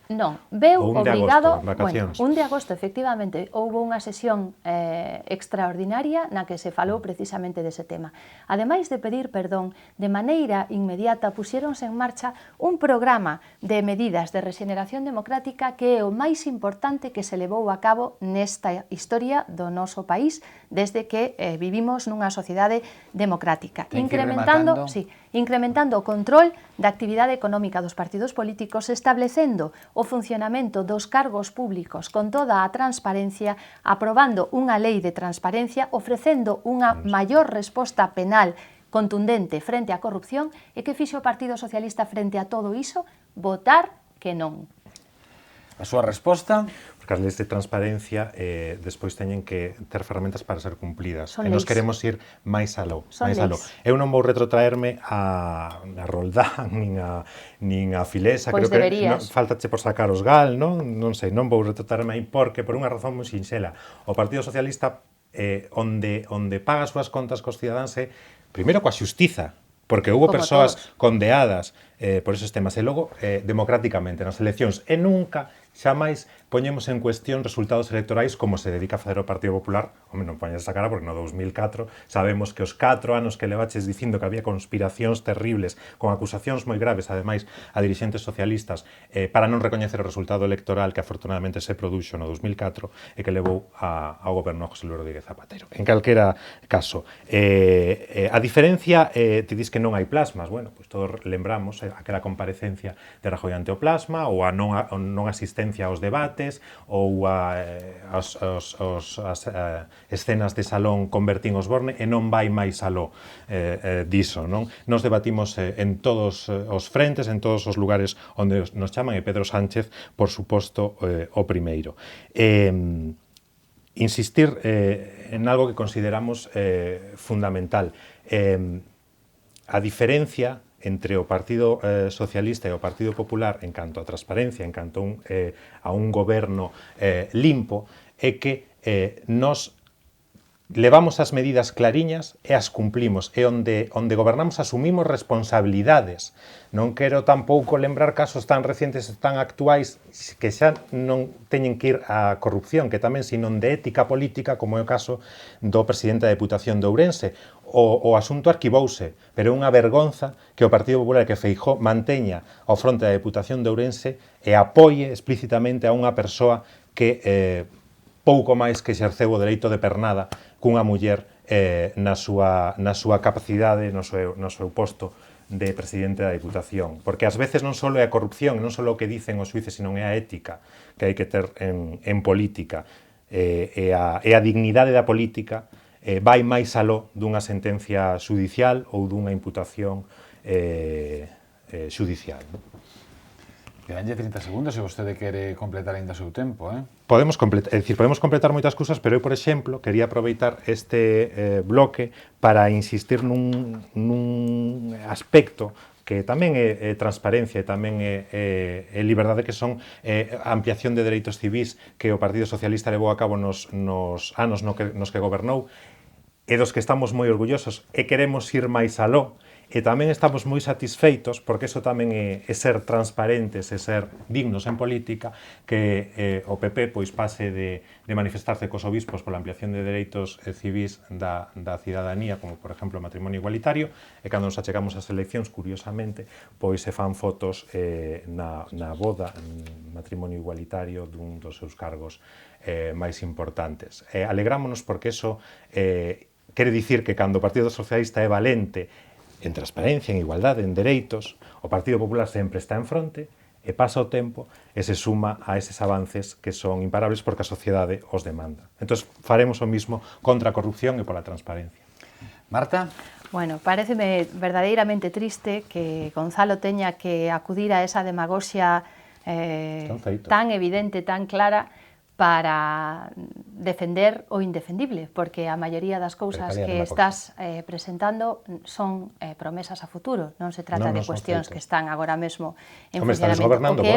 Non, veu obligado, bueno, 1 de agosto, efectivamente, houve unha sesión extraordinaria na que se falou precisamente dese tema. Ademais de pedir perdón, de maneira inmediata puxéronse en marcha un programa de medidas de rexeneración democrática que é o máis importante que se levou a cabo nesta historia do noso país desde que vivimos nunha sociedade democrática. Incrementando o control da actividade económica dos partidos políticos, establecendo o funcionamento dos cargos públicos con toda a transparencia, aprobando unha lei de transparencia, ofrecendo unha maior resposta penal contundente frente á corrupción. E que fixo o Partido Socialista frente a todo iso? Votar que non. A súa resposta? Porque as leis de transparencia despois teñen que ter ferramentas para ser cumplidas. Son E nos leis. queremos ir máis aló. Son máis aló. leis. Eu non vou retrotraerme a Roldán, nin a Filesa. Pois Creo que deberías. faltache por sacar os GAL, non? Non sei, non vou retrotraerme aí porque, por unha razón moi sinxela, o Partido Socialista onde paga as súas contas cos cidadáns é, primeiro, coa xustiza, porque houve Como persoas todos. condeadas por esos temas, e logo democráticamente nas eleccións, e nunca xamais poñemos en cuestión resultados electorais como se dedica a facer o Partido Popular. Home, non poñes esa cara porque no 2004 sabemos que os 4 anos que levaches dicindo que había conspiracións terribles con acusacións moi graves, ademais, a dirixentes socialistas para non recoñecer o resultado electoral que afortunadamente se produxo no 2004 e que levou ao goberno José Luis Rodríguez Zapatero. En calquera caso, a diferencia, te dis que non hai plasmas. Bueno, pois todos lembramos aquela comparecencia de Rajoy ante o plasma, ou a non asistencia aos debates, ou as escenas de salón con Bertín Osborne, e non vai máis aló diso, non? Nos debatimos en todos os frentes, en todos os lugares onde nos chaman, e Pedro Sánchez, por suposto, o primeiro. Insistir en algo que consideramos fundamental. A diferencia entre o Partido Socialista e o Partido Popular en canto a transparencia, en canto a un goberno limpo, é que nos levamos as medidas clariñas e as cumplimos, e onde gobernamos asumimos responsabilidades. Non quero tampouco lembrar casos tan recientes e tan actuais que xa non teñen que ir á corrupción, que tamén senón de ética política, como é o caso do presidente da Deputación de Ourense. O asunto arquivouse, pero é unha vergonza que o Partido Popular, que Feijóo manteña ao fronte da Deputación de Ourense e apoie explícitamente a unha persoa que pouco máis que exerceu o dereito de pernada cunha muller na súa capacidade, no seu posto de presidente da Deputación. Porque ás veces non só é a corrupción, non só o que dicen os xuíces, senón é a ética que hai que ter en política. E a dignidade da política vai máis aló dunha sentencia xudicial ou dunha imputación xudicial. Quedanlle 30 segundos se vostede quere completar ainda o seu tempo, Podemos completar moitas cousas, pero eu, por exemplo, quería aproveitar este bloque para insistir nun aspecto que tamén é transparencia e tamén é liberdade, que son a ampliación de dereitos civís que o Partido Socialista levou a cabo nos anos nos que gobernou, e dos que estamos moi orgullosos e queremos ir máis aló. E tamén estamos moi satisfeitos, porque iso tamén é ser transparentes e ser dignos en política, que o PP pois pase de manifestarse cos obispos pola ampliación de dereitos civís da cidadanía, como por exemplo o matrimonio igualitario, e cando nos achegamos ás eleccións, curiosamente, pois se fan fotos na boda, matrimonio igualitario, dun dos seus cargos máis importantes. Alegrámonos porque iso quere dicir que cando o Partido Socialista é valente en transparencia, en igualdade, en dereitos, o Partido Popular sempre está en fronte, e pasa o tempo e se suma a eses avances que son imparables porque a sociedade os demanda. Entón, faremos o mismo contra a corrupción e pola transparencia. Marta? Bueno, pareceme verdadeiramente triste que Gonzalo teña que acudir a esa demagoxia tan evidente, tan clara, para defender o indefendible, porque a maioría das cousas que estás presentando son promesas a futuro, non se trata de cuestións que están agora mesmo en funcionamento.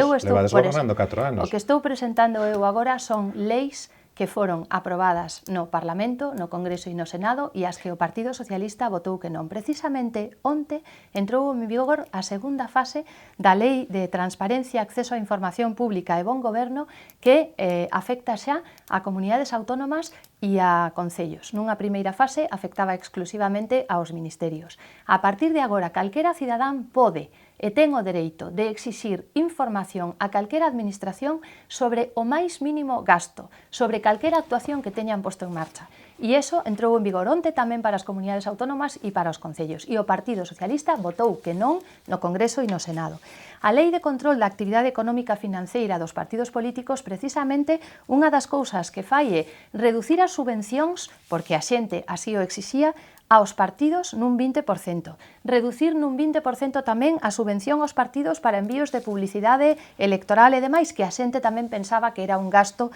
O que estou presentando eu agora son leis que foron aprobadas no Parlamento, no Congreso e no Senado, e as que o Partido Socialista votou que non. Precisamente onte entrou en vigor a segunda fase da Lei de Transparencia, Acceso á Información Pública e Bon Goberno, que afecta xa a comunidades autónomas e a concellos. Nunha primeira fase afectaba exclusivamente aos ministerios. A partir de agora, calquera cidadán pode e ten o dereito de exixir información a calquera administración sobre o máis mínimo gasto, sobre calquera actuación que teñan posto en marcha. E iso entrou en vigor onte tamén para as comunidades autónomas e para os concellos. E o Partido Socialista votou que non no Congreso e no Senado. A Lei de Control da Actividade Económica Financeira dos partidos políticos, precisamente, unha das cousas que fai é reducir as subvencións, porque a xente así o exixía, aos partidos nun 20%, reducir nun 20% tamén a subvención aos partidos para envíos de publicidade electoral e demais, que a xente tamén pensaba que era un gasto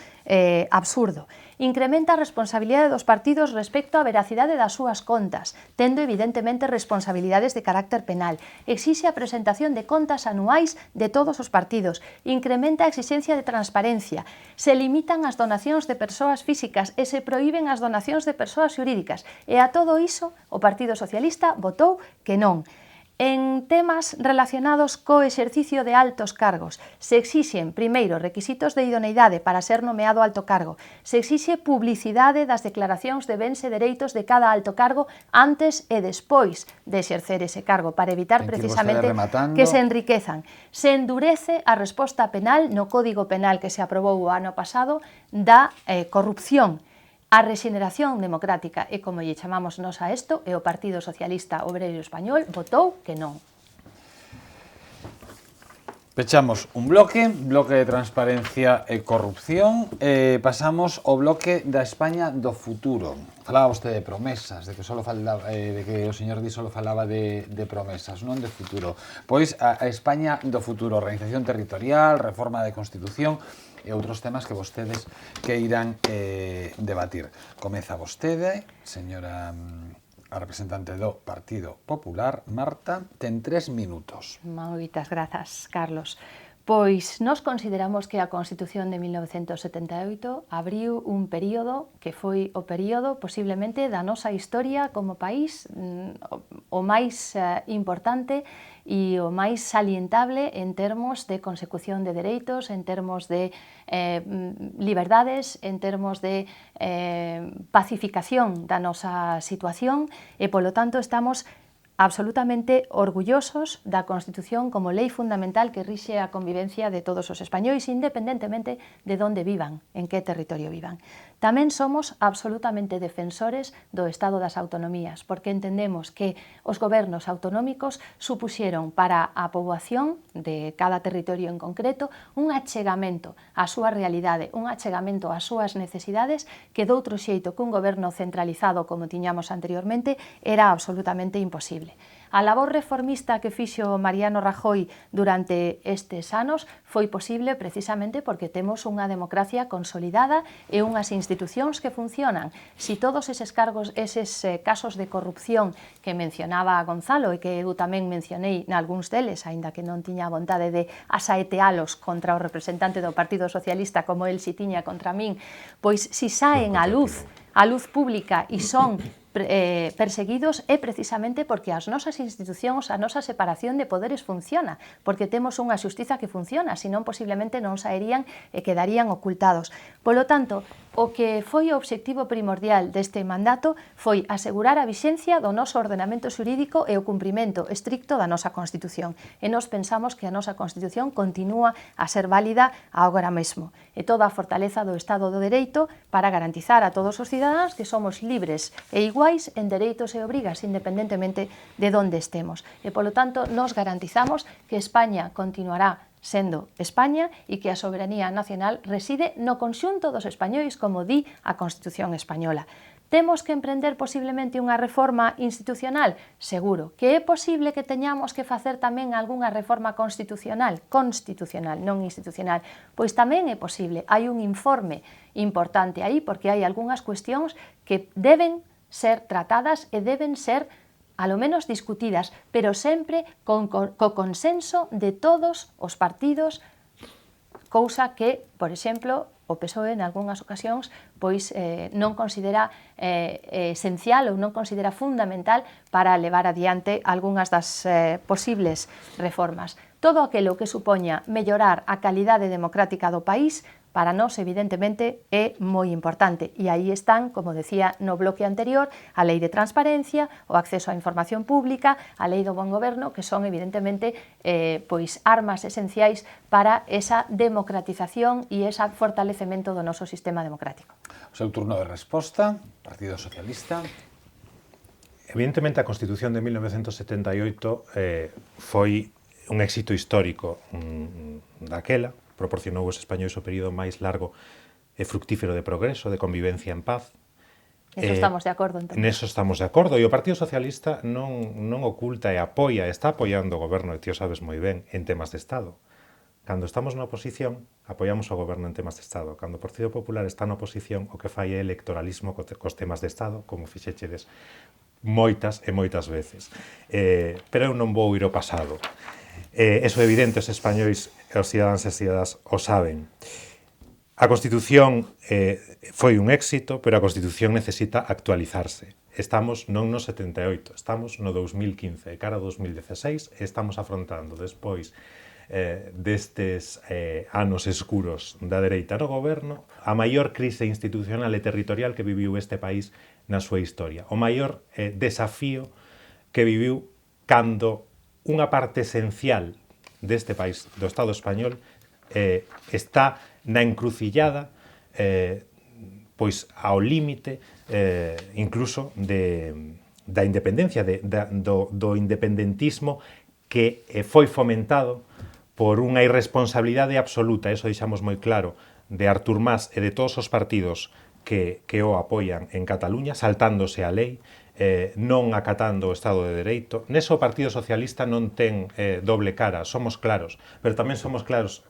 absurdo. Incrementa a responsabilidade dos partidos respecto á veracidade das súas contas, tendo evidentemente responsabilidades de carácter penal. Exixe a presentación de contas anuais de todos os partidos. Incrementa a exixencia de transparencia. Se limitan as donacións de persoas físicas e se prohíben as donacións de persoas xurídicas. E a todo iso, o Partido Socialista votou que non. En temas relacionados co exercicio de altos cargos, se exixen, primeiro, requisitos de idoneidade para ser nomeado alto cargo, se exixe publicidade das declaracións de bens e dereitos de cada alto cargo antes e despois de exercer ese cargo, para evitar precisamente que se enriquezan. Se endurece a resposta penal no Código Penal que se aprobou o ano pasado da corrupción. A rexeneración democrática, e como lle chamamos nos a isto, e o Partido Socialista Obreiro Español votou que non. Pechamos un bloque de transparencia e corrupción, pasamos ao bloque da España do futuro. Falaba vostede de promesas, de que o señor Di solo falaba de promesas, non de futuro. Pois a España do futuro, organización territorial, reforma da Constitución e outros temas que vostedes que irán debatir. Comeza vostede, señora a representante do Partido Popular, Marta, ten 3 minutos. Moitas grazas, Carlos. Pois nós consideramos que a Constitución de 1978 abriu un período que foi o período posiblemente da nosa historia como país o máis importante e o máis salientable en termos de consecución de dereitos, en termos de liberdades, en termos de pacificación da nosa situación e, polo tanto, estamos absolutamente orgullosos da Constitución como lei fundamental que rixe a convivencia de todos os españois, independentemente de onde vivan, en que territorio vivan. Tamén somos absolutamente defensores do Estado das Autonomías, porque entendemos que os gobernos autonómicos supuxeron para a poboación de cada territorio en concreto un achegamento á súa realidade, un achegamento ás súas necesidades que doutro xeito que un goberno centralizado como tiñamos anteriormente era absolutamente imposible. A labor reformista que fixo Mariano Rajoy durante estes anos foi posible precisamente porque temos unha democracia consolidada e unhas institucións que funcionan. Si todos eses casos de corrupción que mencionaba Gonzalo e que eu tamén mencionei nalgúns deles, aínda que non tiña vontade de asaetealos contra o representante do Partido Socialista como el si tiña contra min, pois si saen á luz pública e son perseguidos é precisamente porque as nosas institucións, a nosa separación de poderes funciona, porque temos unha xustiza que funciona, senón posiblemente non saerían e quedarían ocultados. Polo tanto, o que foi o obxectivo primordial deste mandato foi asegurar a vixencia do noso ordenamento xurídico e o cumprimento estricto da nosa Constitución. E nós pensamos que a nosa Constitución continúa a ser válida agora mesmo. E toda a fortaleza do Estado do Dereito para garantizar a todos os cidadáns que somos libres e iguais en dereitos e obrigas, independentemente de onde estemos. E, polo tanto, nos garantizamos que España continuará sendo España e que a soberanía nacional reside no conxunto dos españois, como di a Constitución española. Temos que emprender posiblemente unha reforma institucional? Seguro. Que é posible que teñamos que facer tamén algunha reforma constitucional? Constitucional, non institucional. Pois tamén é posible. Hai un informe importante aí porque hai algunhas cuestións que deben ser tratadas e deben ser a lo menos discutidas, pero sempre co consenso de todos os partidos, cousa que, por exemplo, o PSOE en algunhas ocasións pois non considera esencial ou non considera fundamental para levar adiante algunhas das posibles reformas. Todo aquilo que supoña mellorar a calidade democrática do país para nós, evidentemente, é moi importante. E aí están, como decía no bloque anterior, a Lei de Transparencia, o acceso á información pública, a Lei do Bon Goberno, que son, evidentemente, pois armas esenciais para esa democratización e ese fortalecemento do noso sistema democrático. O seu turno de resposta, Partido Socialista. Evidentemente, a Constitución de 1978 foi un éxito histórico daquela, proporcionou aos españois o período máis largo e fructífero de progreso, de convivencia en paz, Neso estamos de acordo, entón. Neso estamos de acordo, e o Partido Socialista non oculta e apoia, está apoiando o goberno, e ti o sabes moi ben, en temas de Estado. Cando estamos na oposición, apoiamos o goberno en temas de Estado. Cando o Partido Popular está na oposición, o que fai é electoralismo cos temas de Estado, como fixechedes moitas e moitas veces. Pero eu non vou ir ao pasado. Eso é evidente, os españois, os cidadáns e cidadas o saben. A Constitución foi un éxito, pero a Constitución necesita actualizarse. Estamos non no 78, estamos no 2015, e cara a 2016, e estamos afrontando despois destes anos escuros da dereita no goberno a maior crise institucional e territorial que viviu este país na súa historia. O maior desafío que viviu cando unha parte esencial deste país, do Estado español, está na encrucillada pois ao límite incluso da independencia, do independentismo que foi fomentado por unha irresponsabilidade absoluta, eso deixamos moi claro, de Artur Mas e de todos os partidos que o apoian en Cataluña, saltándose a lei, non acatando o Estado de Dereito. Neso o Partido Socialista non ten doble cara, somos claros, pero tamén somos claros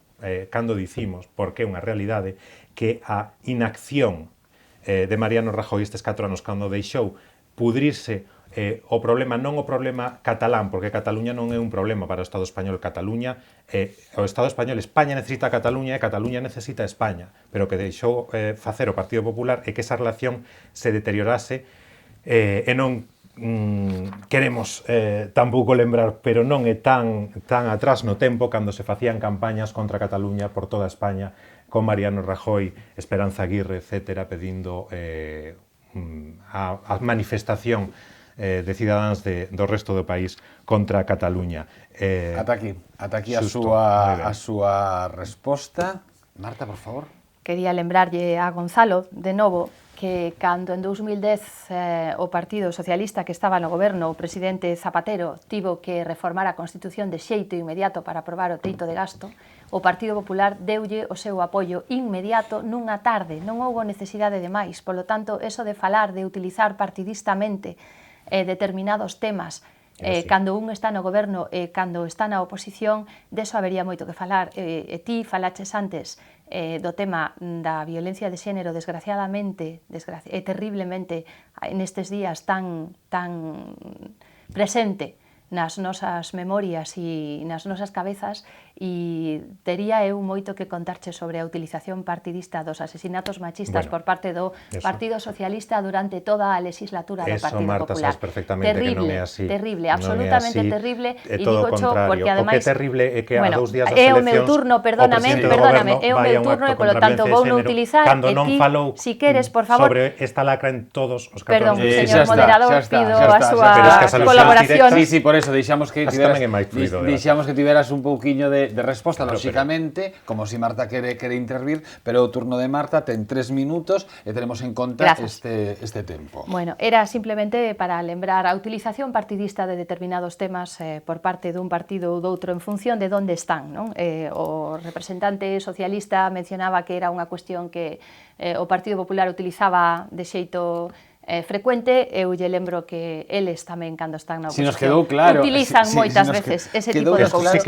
cando dicimos, porque é unha realidade, que a inacción de Mariano Rajoy estes 4 anos cando deixou pudrirse o problema, non o problema catalán, porque Cataluña non é un problema para o Estado español. Cataluña, o Estado español, España necesita a Cataluña e Cataluña necesita a España, pero que deixou facer o Partido Popular é que esa relación se deteriorase e non queremos tampouco lembrar, pero non é tan atrás no tempo cando se facían campañas contra Cataluña por toda España con Mariano Rajoy, Esperanza Aguirre, etcétera, pedindo a manifestación de cidadáns do resto do país contra Cataluña. Ata aquí a súa resposta. Marta, por favor. Quería lembrarlle a Gonzalo, de novo, que cando en 2010 o Partido Socialista que estaba no goberno, o presidente Zapatero, tivo que reformar a Constitución de xeito inmediato para aprobar o teito de gasto, o Partido Popular deulle o seu apoio inmediato nunha tarde, non houbo necesidade de máis. Polo tanto, eso de falar, de utilizar partidistamente determinados temas, cando un está no goberno e cando está na oposición, deso habería moito que falar. E ti falaches antes do tema da violencia de xénero, desgraciadamente e terriblemente nestes días tan presente nas nosas memorias e nas nosas cabezas, e tería eu moito que contarche sobre a utilización partidista dos asesinatos machistas por parte do Partido Socialista durante toda a legislatura do Partido Marta, Popular. Sabes perfectamente que non é así. Terrible, absolutamente terrible, e digo cho porque ademais... O que é terrible é que a 2 días das eleccións... É o o meu turno, perdóname, é o meu turno, e polo tanto vou non utilizar, cando non falou si queres, por favor... sobre esta lacra en todos os 4 anos. Perdón, señor moderador, pido a súa colaboración. Sí, por eso deixamos que tiveras un pouquiño de resposta, lóxicamente, como si Marta quere intervir, pero o turno de Marta ten 3 minutos e tenemos en conta este tempo. Bueno, era simplemente para lembrar a utilización partidista de determinados temas por parte dun partido ou doutro en función de onde están, non? O representante socialista mencionaba que era unha cuestión que o Partido Popular utilizaba de xeito frecuente. Eu lle lembro que eles tamén, cando están na oposición, nos quedou claro, utilizan moitas veces ese tipo de cousas,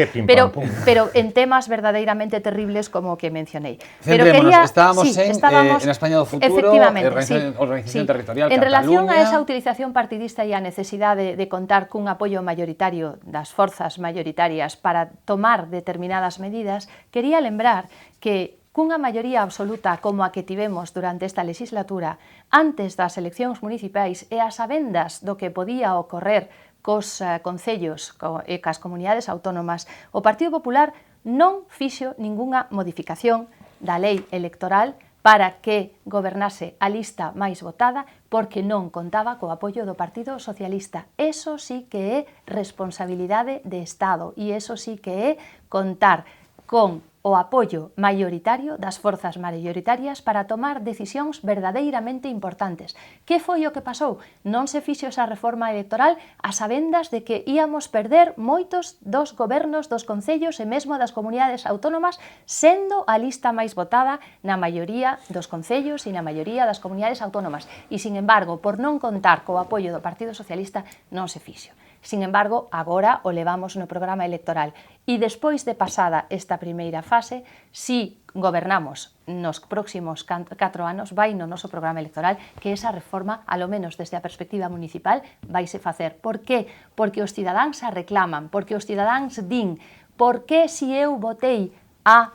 pero en temas verdadeiramente terribles como o que mencionei. Estábamos en España do futuro, organización territorial, en relación a esa utilización partidista e a necesidade de contar cun apoio maioritario das forzas maioritarias para tomar determinadas medidas, quería lembrar que cunha maioría absoluta como a que tivemos durante esta legislatura antes das eleccións municipais e as sabendas do que podía ocorrer cos concellos e cas comunidades autónomas, o Partido Popular non fixo ningunha modificación da lei electoral para que gobernase a lista máis votada, porque non contaba co apoio do Partido Socialista. Eso sí que é responsabilidade de Estado e eso sí que é contar con o apoio maioritario das forzas maioritarias para tomar decisións verdadeiramente importantes. Que foi o que pasou? Non se fixo esa reforma electoral a sabendas de que íamos perder moitos dos gobernos dos concellos e mesmo das comunidades autónomas, sendo a lista máis votada na maioría dos concellos e na maioría das comunidades autónomas. E, sin embargo, por non contar co apoio do Partido Socialista, non se fixo. Sin embargo, agora o levamos no programa electoral e despois de pasada esta primeira fase, si gobernamos nos próximos 4 anos, vai no noso programa electoral que esa reforma, alo menos desde a perspectiva municipal, vaise facer. Por que? Porque os cidadáns a reclaman, porque os cidadáns din, por que si eu votei a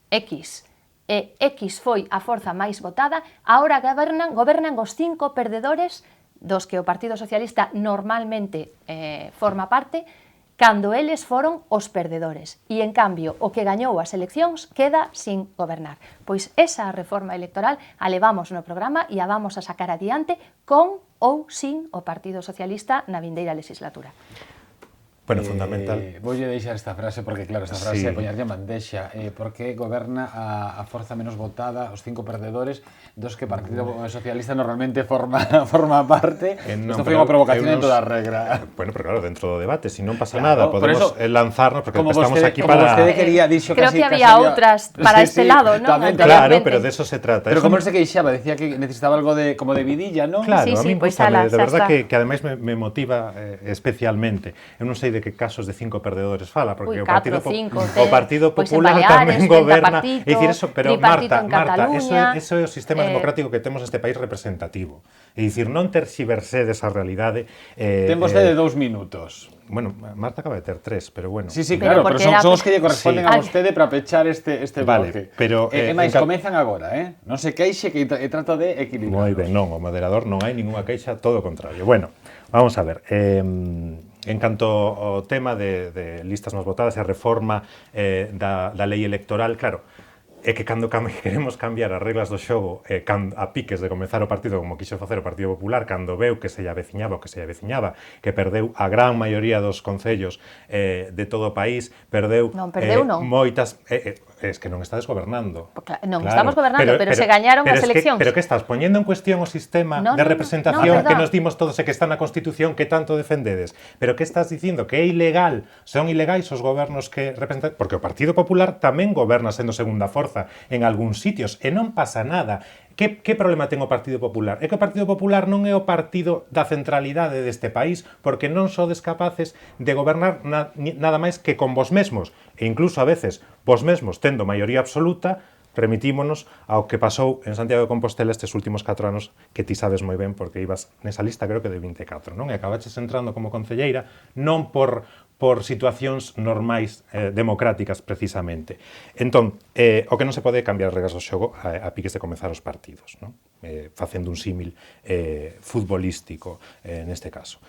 X e X foi a forza máis votada, agora gobernan os 5 perdedores dos que o Partido Socialista normalmente forma parte, cando eles foron os perdedores. E, en cambio, o que gañou as eleccións queda sin gobernar. Pois esa reforma electoral a levamos no programa e a vamos a sacar adiante con ou sin o Partido Socialista na vindeira legislatura. Bueno, fundamental. Voulle deixar esta frase, porque claro, esta frase Sí. poñarlle a mandexa. Por que goberna a forza menos votada, os 5 perdedores, dos que o Partido Socialista normalmente forma parte? Non, Isto foi unha provocación en nos- toda a regra. Bueno, pero claro, dentro do debate, si non pasa Claro, nada, por podemos eso, lanzarnos, porque estamos aquí como para... vostede quería, dixo Creo casi, que había outras para este lado, ¿no? Tamén, Claro, Anteriormente. pero de eso se trata. Pero Eso como él se queixaba, decía que necesitaba algo de como de vidilla, ¿no? Claro, Sí, a sí, mí pois gústame, ala, de xa verdad está. que ademais me motiva especialmente. Eu non sei de que casos de 5 perdedores fala, porque Ui, o Partido, 4, 5, o Partido pois en Popular Baleares, tamén goberna. pentapartito, É dicir, eso, pero tripartito en Marta, Cataluña, eso é o sistema democrático que temos neste país representativo. É dicir, non terxiversedes a realidade. Ten vostede 2 minutos. Bueno, Marta acaba de ter 3, pero bueno. Sí, sí, Pero claro, pero porque era- son os que lle corresponden Sí. a vostede para pechar este Vale, bloque. pero, E máis, en cal- comezan agora, non se queixe que trato de equilibrar. Moi ben, non, o moderador non hai ningunha queixa, todo o contrario. Bueno, vamos a ver. En canto ao tema de listas máis votadas e a reforma da lei electoral, claro, é que cando queremos cambiar as reglas do xogo a piques de comezar o partido como quixo facer o Partido Popular, cando veu que se lle aveciñaba o que se lle aveciñaba, que perdeu a gran maioría dos concellos de todo o país, perdeu Non, perdeu non. moitas... es que non estades gobernando. Non, estamos gobernando, pero se gañaron as eleccións. Pero que estás poñendo en cuestión o sistema No, de no, representación no, que verdad. nos dimos todos e que está na Constitución que tanto defendedes. Pero que estás dicindo que é ilegal, son ilegais os gobernos que representan, porque o Partido Popular tamén goberna sendo segunda forza en algúns sitios e non pasa nada. Que problema ten o Partido Popular? É que o Partido Popular non é o partido da centralidade deste país porque non sodes capaces de gobernar nada máis que con vos mesmos. E incluso a veces vos mesmos, tendo maioría absoluta, remitímonos ao que pasou en Santiago de Compostela estes últimos 4 anos, que ti sabes moi ben porque ibas nesa lista, creo que de 24, non? E acabaches entrando como concelleira non por situacións normais democráticas precisamente. Entón, o que non se pode cambiar as regras do xogo a piques de comezar os partidos, non? Facendo un símil futbolístico neste caso.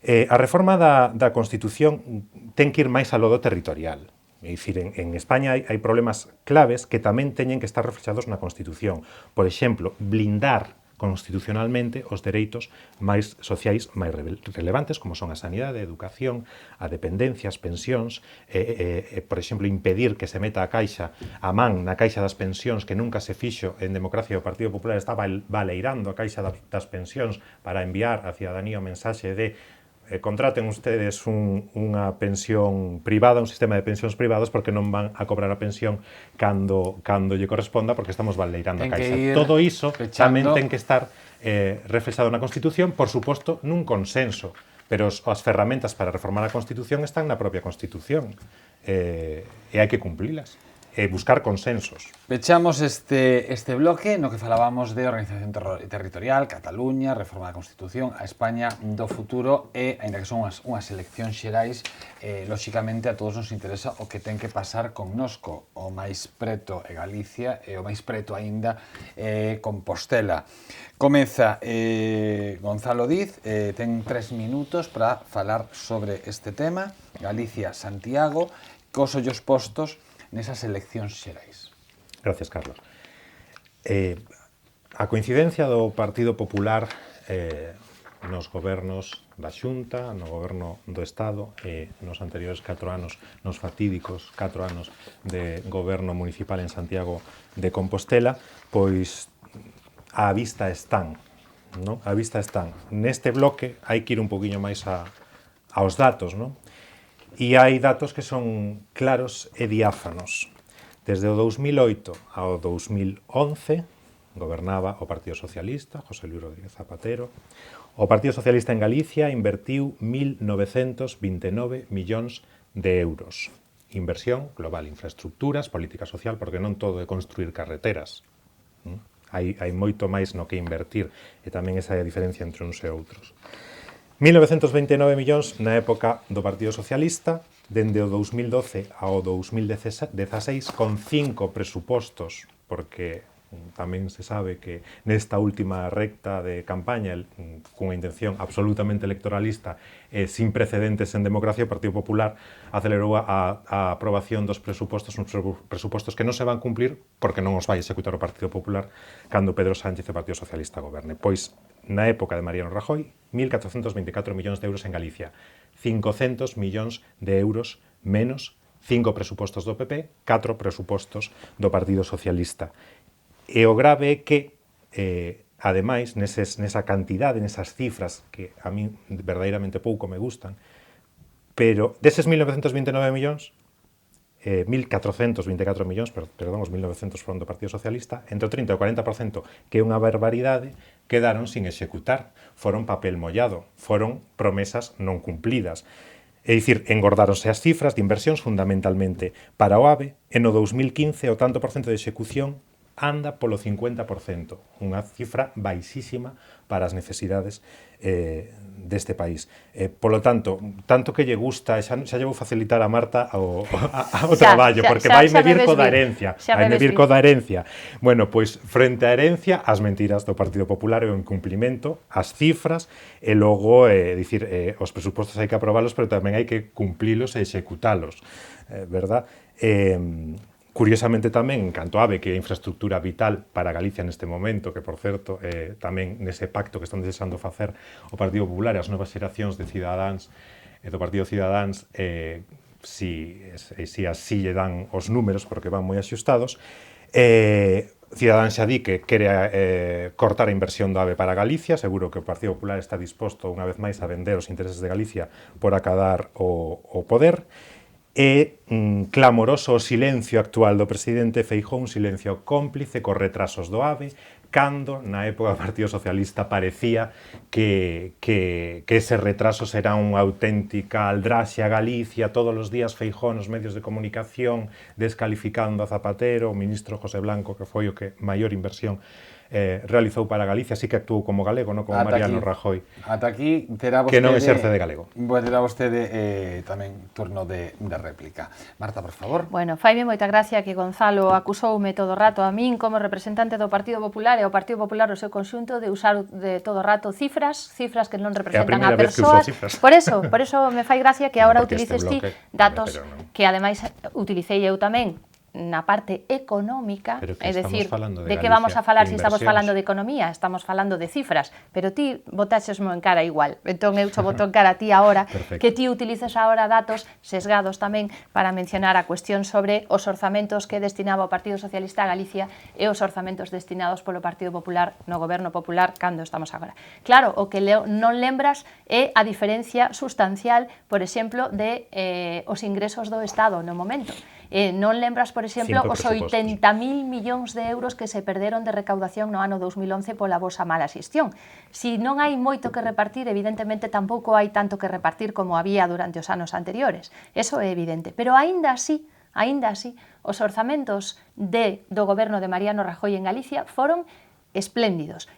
A reforma da Constitución ten que ir máis a lodo territorial. É dicir, en España hai problemas claves que tamén teñen que estar reflexados na Constitución. Por exemplo, blindar constitucionalmente os dereitos máis sociais máis relevantes, como son a sanidade, a educación, a dependencia, as pensións, por exemplo, impedir que se meta a caixa, a man na caixa das pensións, que nunca se fixo en democracia, o Partido Popular está baleirando a caixa das pensións para enviar a cidadanía o mensaxe de contraten ustedes unha pensión privada, un sistema de pensións privados, porque non van a cobrar a pensión cando lle corresponda, porque estamos baleirando a caixa. Todo iso tamén ten que estar reflexado na Constitución, por suposto, nun consenso, pero as ferramentas para reformar a Constitución están na propia Constitución e hai que cumplilas e buscar consensos. Pechamos este bloque no que falábamos de organización territorial, Cataluña, reforma da Constitución, a España do futuro e, aínda que son unhas eleccións xerais, lóxicamente a todos nos interesa o que ten que pasar connosco. O máis preto é Galicia e o máis preto aínda é Compostela. Comeza Gonzalo Diz, ten 3 minutos para falar sobre este tema, Galicia, Santiago, cos ollos postos nesas eleccións xerais. Gracias, Carlos. A coincidencia do Partido Popular nos gobernos da Xunta, no goberno do Estado e nos anteriores 4 anos, nos fatídicos 4 anos de goberno municipal en Santiago de Compostela, pois á vista están, non? A vista están. Neste bloque hai que ir un poquinho máis aos datos, non? E hai datos que son claros e diáfanos. Desde o 2008 ao 2011 gobernaba o Partido Socialista, José Luis Rodríguez Zapatero. O Partido Socialista en Galicia invertiu 1.929 millóns de euros. Inversión global, infraestructuras, política social, porque non todo é construir carreteras. Hai moito máis no que invertir, e tamén esa é a diferencia entre uns e outros. 1.929 millóns na época do Partido Socialista, dende o 2012 ao 2016, con 5 presupostos, porque tamén se sabe que nesta última recta de campaña, cunha intención absolutamente electoralista e sin precedentes en democracia, o Partido Popular acelerou a aprobación dos presupostos, uns presupostos que non se van cumplir porque non os vai executar o Partido Popular cando Pedro Sánchez e o Partido Socialista goberne. Pois, na época de Mariano Rajoy, 1.424 millóns de euros en Galicia, 500 millóns de euros menos, 5 presupostos do PP, 4 presupostos do Partido Socialista. E o grave é que, ademais, nesa cantidade, nesas cifras que a mí verdadeiramente pouco me gustan, pero deses 1.929 millóns, 1.424 millóns, perdón, os 1.900 foron do Partido Socialista, entre o 30 e o 40%, que é unha barbaridade, quedaron sin executar. Foron papel mollado, foron promesas non cumplidas. É dicir, engordáronse as cifras de inversións fundamentalmente para o AVE, e no 2015 o tanto por cento de execución anda polo 50%, unha cifra baixísima para as necesidades deste país. Polo tanto que lle gusta, xa lle vou facilitar a Marta o traballo, porque vai medir coa herencia. Vai medir coa herencia. Bueno, pois, frente á herencia, as mentiras do Partido Popular e o incumplimento, as cifras, e logo, dicir, os presupostos hai que aprobalos, pero tamén hai que cumplilos e executalos, verdad? Curiosamente tamén, en canto a AVE, que é a infraestructura vital para Galicia neste momento, que, por certo, tamén nese pacto que están desexando facer o Partido Popular e as novas xeracións de Cidadáns e do Partido Cidadáns, si así lle dan os números, porque van moi axustados, Cidadáns xa di que quere cortar a inversión do AVE para Galicia. Seguro que o Partido Popular está disposto, unha vez máis, a vender os intereses de Galicia por acadar o poder. É clamoroso o silencio actual do presidente Feijóo, un silencio cómplice cos retrasos do AVE, cando na época do Partido Socialista parecía que ese retraso será unha auténtica aldraxia a Galicia, todos os días Feijóo nos medios de comunicación descalificando a Zapatero, o ministro José Blanco, que foi o que maior inversión realizou para Galicia, así que actuou como galego, non como Mariano Rajoy. Ata aquí terá vostede, que non exerce de galego. Terá vostede tamén turno de réplica. Marta, por favor. Bueno, faime moita gracia que Gonzalo acusoume todo o rato a min como representante do Partido Popular e o Partido Popular o seu conxunto de usar de todo o rato cifras que non representan a persoas. Por eso me fai gracia que agora utilices ti datos que ademais utilicei eu tamén na parte económica, é dicir, de que vamos a falar se estamos falando de economía, estamos falando de cifras, pero ti botaxesmo en cara igual, entón eu cho boto en cara a ti agora, que ti utilices agora datos sesgados tamén para mencionar a cuestión sobre os orzamentos que destinaba o Partido Socialista a Galicia e os orzamentos destinados polo Partido Popular no Goberno Popular cando estamos agora. Claro, o que non lembras é a diferencia sustancial, por exemplo, de os ingresos do Estado no momento. Non lembras, por exemplo, os 80.000 millóns de euros que se perderon de recaudación no ano 2011 pola vosa mala xestión. Si non hai moito que repartir, evidentemente tampouco hai tanto que repartir como había durante os anos anteriores. Eso é evidente. Pero aínda así, os orzamentos do goberno de Mariano Rajoy en Galicia foron espléndidos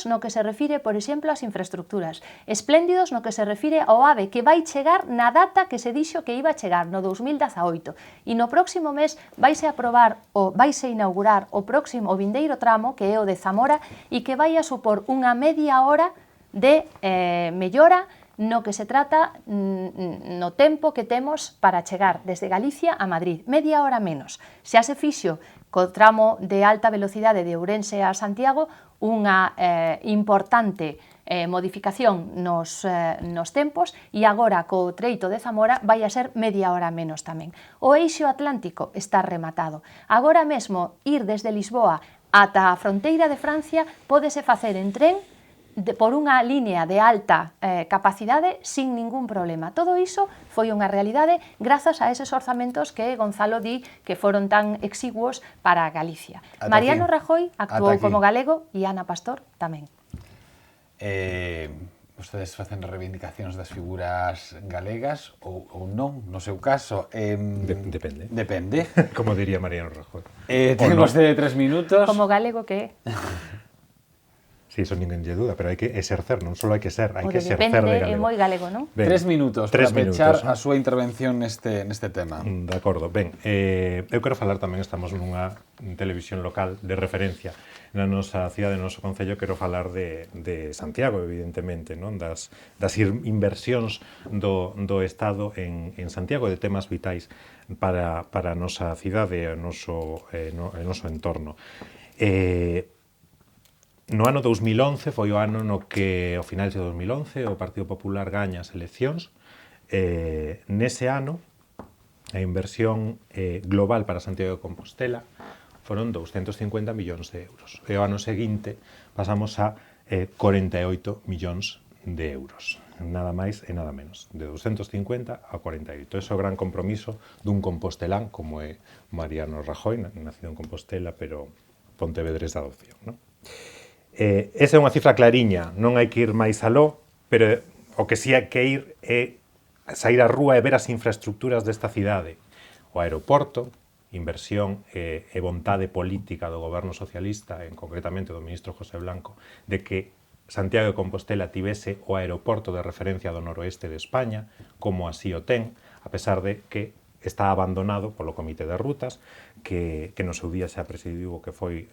no que se refire, por exemplo, ás infraestructuras, espléndidos no que se refire ao AVE, que vai chegar na data que se dixo que iba a chegar, no 2018, e no próximo mes vaise inaugurar o vindeiro tramo, que é o de Zamora, e que vai a supor unha media hora de mellora no que se trata no tempo que temos para chegar desde Galicia a Madrid, media hora menos. Xa se fixo co tramo de alta velocidade de Ourense a Santiago unha importante modificación nos tempos e agora co treito de Zamora vai a ser media hora menos tamén. O eixo atlántico está rematado. Agora mesmo ir desde Lisboa ata a fronteira de Francia pódese facer en tren por unha línea de alta capacidade sin ningún problema. Todo iso foi unha realidade grazas a eses orzamentos que Gonzalo di que foron tan exiguos para Galicia. Mariano Rajoy actuou como galego e Ana Pastor tamén. Vostedes facen reivindicacións das figuras galegas ou non, no seu caso? Depende. Depende. Como diría Mariano Rajoy. Temos de 3 minutos. Como galego que é? Sí, eso ninguén lle duda, pero hai que exercer, non só hai que ser, hai O que de exercer depende de galego. é moi galego, non? 3 minutos para pechar a súa intervención neste tema. De acordo, ben, eu quero falar tamén, estamos nunha televisión local de referencia na nosa cidade, no noso concello, quero falar de Santiago, evidentemente, non? Das inversións do Estado en Santiago, de temas vitais para a nosa cidade e o noso entorno. No ano 2011 foi o ano no que, ao finais de 2011, o Partido Popular gaña as eleccións. Nese ano, a inversión global para Santiago de Compostela foron 250 millóns de euros. E o ano seguinte pasamos a 48 millóns de euros. Nada máis e nada menos. De 250 a 48. Ese é o gran compromiso dun compostelán, como é Mariano Rajoy, nacido en Compostela, pero Pontevedrés de adopción, non? Esa é unha cifra clariña, non hai que ir máis aló, pero o que si hai que ir é sair á rúa e ver as infraestructuras desta cidade. O aeroporto, inversión e vontade política do goberno socialista, en concretamente do ministro José Blanco, de que Santiago de Compostela tivese o aeroporto de referencia do noroeste de España, como así o ten, a pesar de que está abandonado polo Comité de Rutas, que no seu día xa presidiu o que foi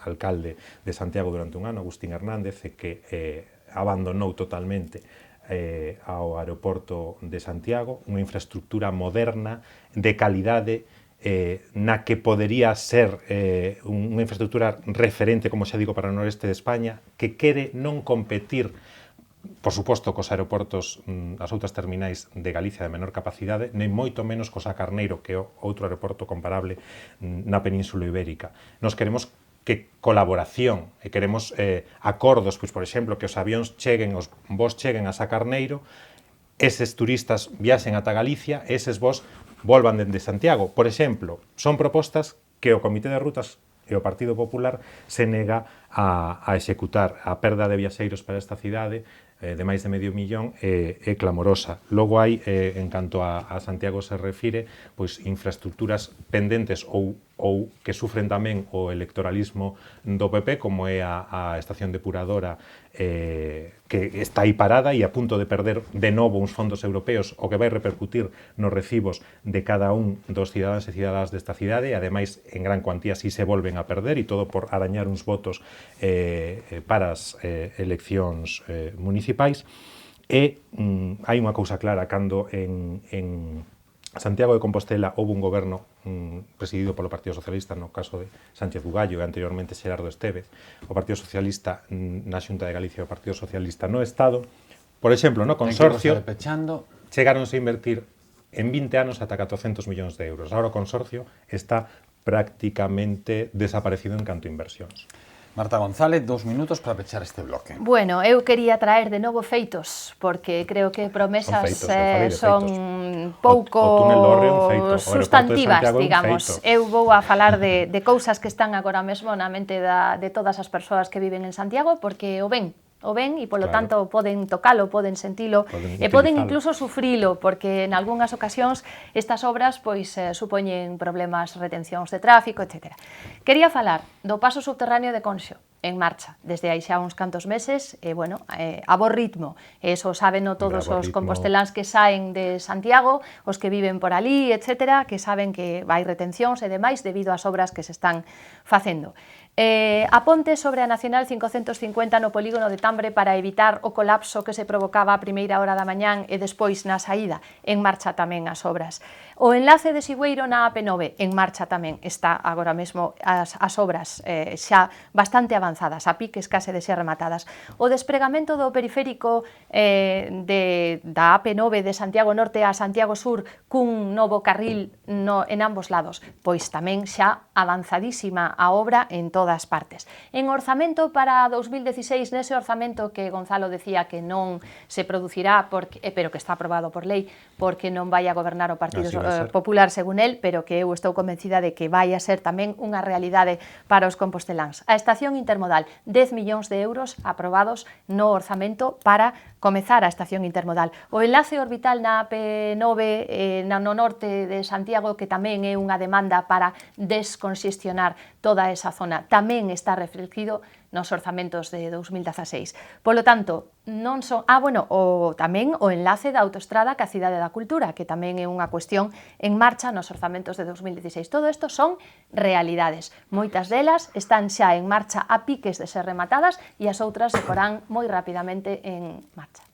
alcalde de Santiago durante un ano, Agustín Hernández, e que abandonou totalmente ao aeroporto de Santiago, unha infraestructura moderna, de calidade, na que podería ser unha infraestructura referente, como xa digo, para o noreste de España, que quere non competir, por suposto, cos aeroportos, as outras terminais de Galicia de menor capacidade, nem moito menos cos a Carneiro, que é outro aeroporto comparable na Península Ibérica. Nos queremos que colaboración e queremos acordos, pois, por exemplo, que os avións cheguen, os voos cheguen a Carneiro, eses turistas viaxen ata Galicia, eses voos volvan dende Santiago. Por exemplo, son propostas que o Comité de Rutas e o Partido Popular se nega a executar. A perda de viaxeiros para esta cidade de máis de medio millón é clamorosa. Logo hai, en canto a Santiago se refire, pois infraestructuras pendentes ou que sufren tamén o electoralismo do PP, como é a estación depuradora, que está aí parada e a punto de perder de novo uns fondos europeos, o que vai repercutir nos recibos de cada un dos cidadáns e cidadás desta cidade, e ademais en gran cuantía si se volven a perder, e todo por arañar uns votos para as eleccións municipais. E hai unha cousa clara, cando en Santiago de Compostela houve un goberno presidido polo Partido Socialista, no caso de Sánchez Bugallo e anteriormente Xerardo Estévez, o Partido Socialista na Xunta de Galicia e o Partido Socialista no Estado, por exemplo, no consorcio, chegaronse a invertir en 20 anos ata 400 millóns de euros. Agora o consorcio está prácticamente desaparecido en canto a inversións. Marta González, 2 minutos para pechar este bloque. Bueno, eu quería traer de novo feitos, porque creo que promesas son pouco sustantivas, digamos. Eu vou a falar de cousas que están agora mesmo na mente de todas as persoas que viven en Santiago, porque o ven e polo tanto poden tocalo, poden sentilo e poden incluso sufrilo, porque en algunhas ocasións estas obras pois supoñen problemas, retencións de tráfico, etc. Quería falar do paso subterráneo de Conxo, en marcha, desde aí xa uns cantos meses, e, bueno, a bo ritmo. Eso sábeno todos os composteláns que saen de Santiago, os que viven por ali, etc., que saben que hai retencións e demais debido ás obras que se están facendo. A ponte sobre a Nacional 550 no polígono de Tambre para evitar o colapso que se provocaba a primeira hora da mañán e despois na saída, en marcha tamén as obras. O enlace de Sigüeiro na AP9, en marcha tamén, está agora mesmo as obras xa bastante avanzadas, a piques case de ser rematadas. O despregamento do periférico da AP9 de Santiago Norte a Santiago Sur cun novo carril en ambos lados, pois tamén xa avanzadísima a obra en todas partes. En orzamento para 2016, nese orzamento que Gonzalo decía que non se producirá, pero que está aprobado por lei, porque non vai a gobernar o Partido Popular, según el, pero que eu estou convencida de que vai a ser tamén unha realidade para os composteláns. A estación intermodal, 10 millóns de euros aprobados no orzamento para comezar a estación intermodal. O enlace orbital na AP9 no norte de Santiago, que tamén é unha demanda para desconxestionar toda esa zona, tamén está reflectido nos orzamentos de 2016. Polo tanto, non son... tamén o enlace da autoestrada ca Cidade da Cultura, que tamén é unha cuestión en marcha nos orzamentos de 2016. Todo isto son realidades. Moitas delas están xa en marcha a piques de ser rematadas e as outras se porán moi rapidamente en marcha.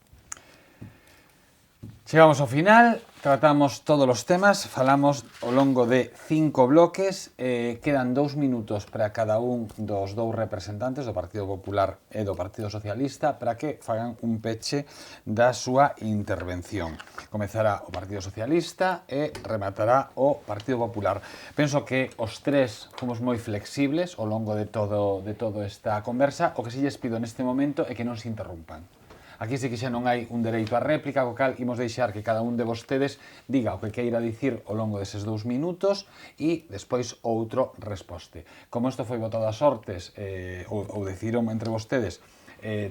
Chegamos ao final, tratamos todos os temas, falamos ao longo de 5 bloques, quedan 2 minutos para cada un dos dous representantes do Partido Popular e do Partido Socialista para que fagan un peche da súa intervención. Comezará o Partido Socialista e rematará o Partido Popular. Penso que os tres fomos moi flexibles ao longo de todo esta conversa. O que se lles pido neste momento é que non se interrumpan. Aquí sí que xa non hai un dereito á réplica, co cal imos deixar que cada un de vostedes diga o que queira dicir ao longo deses 2 minutos e despois outro resposte. Como isto foi votado a sortes ou decidiron entre vostedes,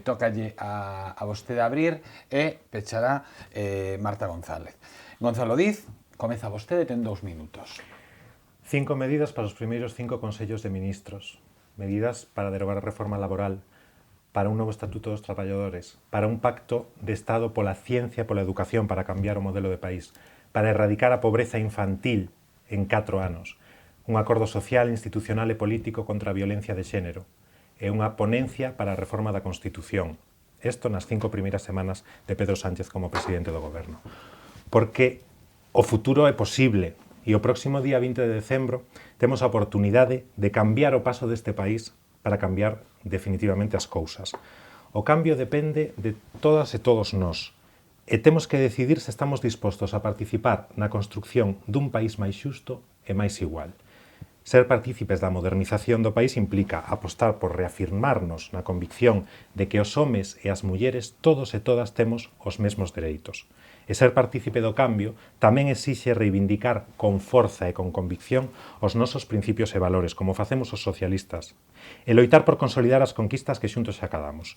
tócalle a vostede abrir e pechará Marta González. Gonzalo Diz, comeza vostede, ten 2 minutos. 5 medidas para os primeiros 5 consellos de ministros. Medidas para derogar a reforma laboral, para un novo estatuto dos traballadores, para un pacto de Estado pola ciencia e pola educación para cambiar o modelo de país, para erradicar a pobreza infantil en 4 anos, un acordo social, institucional e político contra a violencia de xénero e unha ponencia para a reforma da Constitución. Isto nas 5 primeiras semanas de Pedro Sánchez como presidente do goberno. Porque o futuro é posible e o próximo día 20 de decembro temos a oportunidade de cambiar o paso deste país para cambiar definitivamente as cousas. O cambio depende de todas e todos nós. E temos que decidir se estamos dispostos a participar na construcción dun país máis xusto e máis igual. Ser partícipes da modernización do país implica apostar por reafirmarnos na convicción de que os homes e as mulleres todos e todas temos os mesmos dereitos. E ser partícipe do cambio tamén exixe reivindicar con forza e con convicción os nosos principios e valores, como facemos os socialistas, e loitar por consolidar as conquistas que xuntos xa acadamos.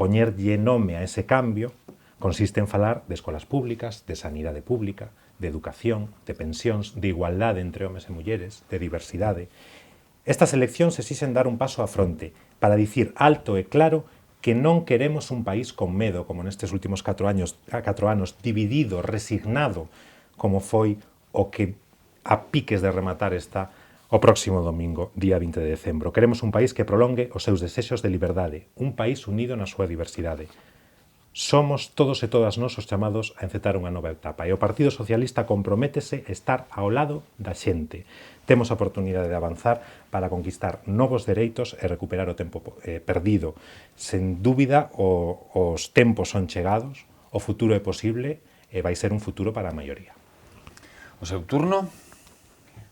Poñerlle nome a ese cambio consiste en falar de escolas públicas, de sanidade pública, de educación, de pensións, de igualdade entre homes e mulleres, de diversidade. Estas eleccións exixen dar un paso á fronte para dicir alto e claro que non queremos un país con medo, como nestes últimos 4 anos, dividido, resignado, como foi o que a piques de rematar está o próximo domingo, día 20 de decembro. Queremos un país que prolongue os seus desexos de liberdade, un país unido na súa diversidade. Somos todos e todas nós os chamados a encetar unha nova etapa e o Partido Socialista comprométese a estar ao lado da xente. Temos a oportunidade de avanzar para conquistar novos dereitos e recuperar o tempo perdido. Sen dúbida, os tempos son chegados, o futuro é posible e vai ser un futuro para a maioría. O seu turno.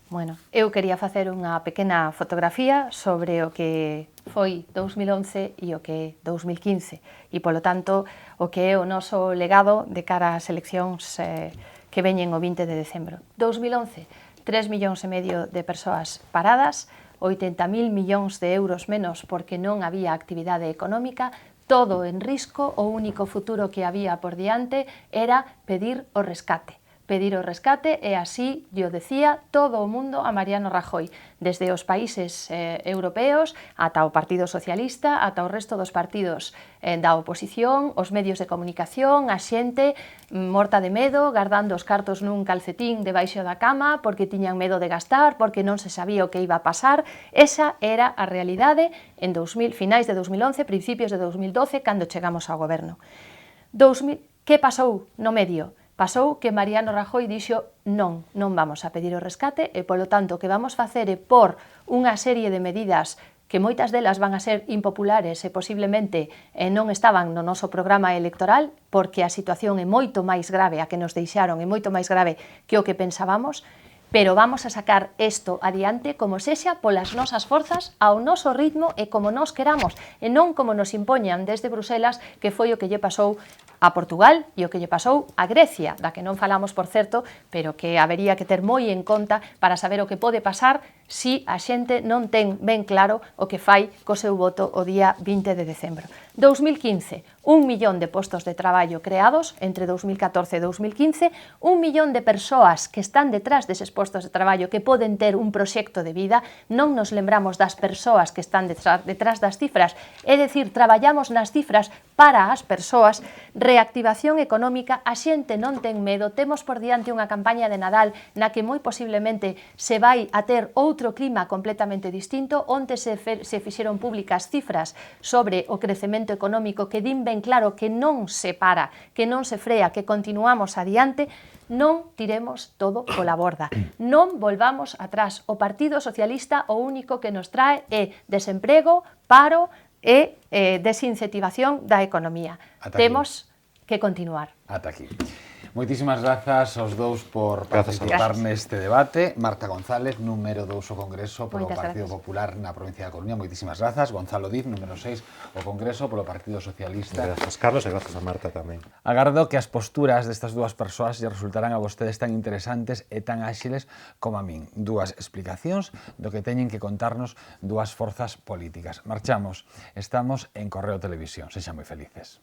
Bueno, eu quería facer unha pequena fotografía sobre o que foi 2011 e o que é 2015 e, polo tanto, o que é o noso legado de cara ás eleccións que veñen o 20 de decembro. 2011, 3,5 millóns de persoas paradas, 80.000 millóns de euros menos porque non había actividade económica, todo en risco, o único futuro que había por diante era pedir o rescate. pedir o rescate e así lle decía todo o mundo a Mariano Rajoy, desde os países europeos ata o Partido Socialista, ata o resto dos partidos da oposición, os medios de comunicación, a xente morta de medo, guardando os cartos nun calcetín debaixo da cama porque tiñan medo de gastar, porque non se sabía o que iba a pasar. Esa era a realidade en finais de 2011, principios de 2012, cando chegamos ao goberno. Que pasou no medio? Pasou que Mariano Rajoy dixo non vamos a pedir o rescate e, polo tanto, o que vamos facer é por unha serie de medidas que moitas delas van a ser impopulares e posiblemente non estaban no noso programa electoral porque a situación é moito máis grave a que nos deixaron, é moito máis grave que o que pensábamos, pero vamos a sacar isto adiante como sexa polas nosas forzas, ao noso ritmo e como nos queramos, e non como nos impoñan desde Bruselas, que foi o que lle pasou a Portugal e o que lle pasou a Grecia, da que non falamos, por certo, pero que habería que ter moi en conta para saber o que pode pasar si a xente non ten ben claro o que fai co seu voto o día 20 de decembro. 2015, 1 millón de postos de traballo creados entre 2014 e 2015, 1 millón de persoas que están detrás deses postos de traballo que poden ter un proxecto de vida, non nos lembramos das persoas que están detrás das cifras, é dicir, traballamos nas cifras para as persoas, reactivación económica, a xente non ten medo, temos por diante unha campaña de Nadal na que moi posiblemente se vai a ter outro clima completamente distinto, onde se fixeron públicas cifras sobre o crecemento económico que din ben claro que non se para, que non se frea, que continuamos adiante. Non tiremos todo pola borda, non volvamos atrás. O Partido Socialista o único que nos trae é desemprego, paro e desincentivación da economía. Temos que continuar. Ata aquí. Moitísimas grazas aos dous por participar neste debate. Marta González, número 2 o Congreso polo Partido Popular na provincia da Coruña. Moitísimas grazas. Gonzalo Diz, número 6 o Congreso polo Partido Socialista. Grazas, Carlos, e grazas a Marta tamén. Agardo que as posturas destas dúas persoas lle resultarán a vostedes tan interesantes e tan áxiles como a min. Dúas explicacións do que teñen que contarnos dúas forzas políticas. Marchamos. Estamos en Correo Televisión. Sexan moi felices.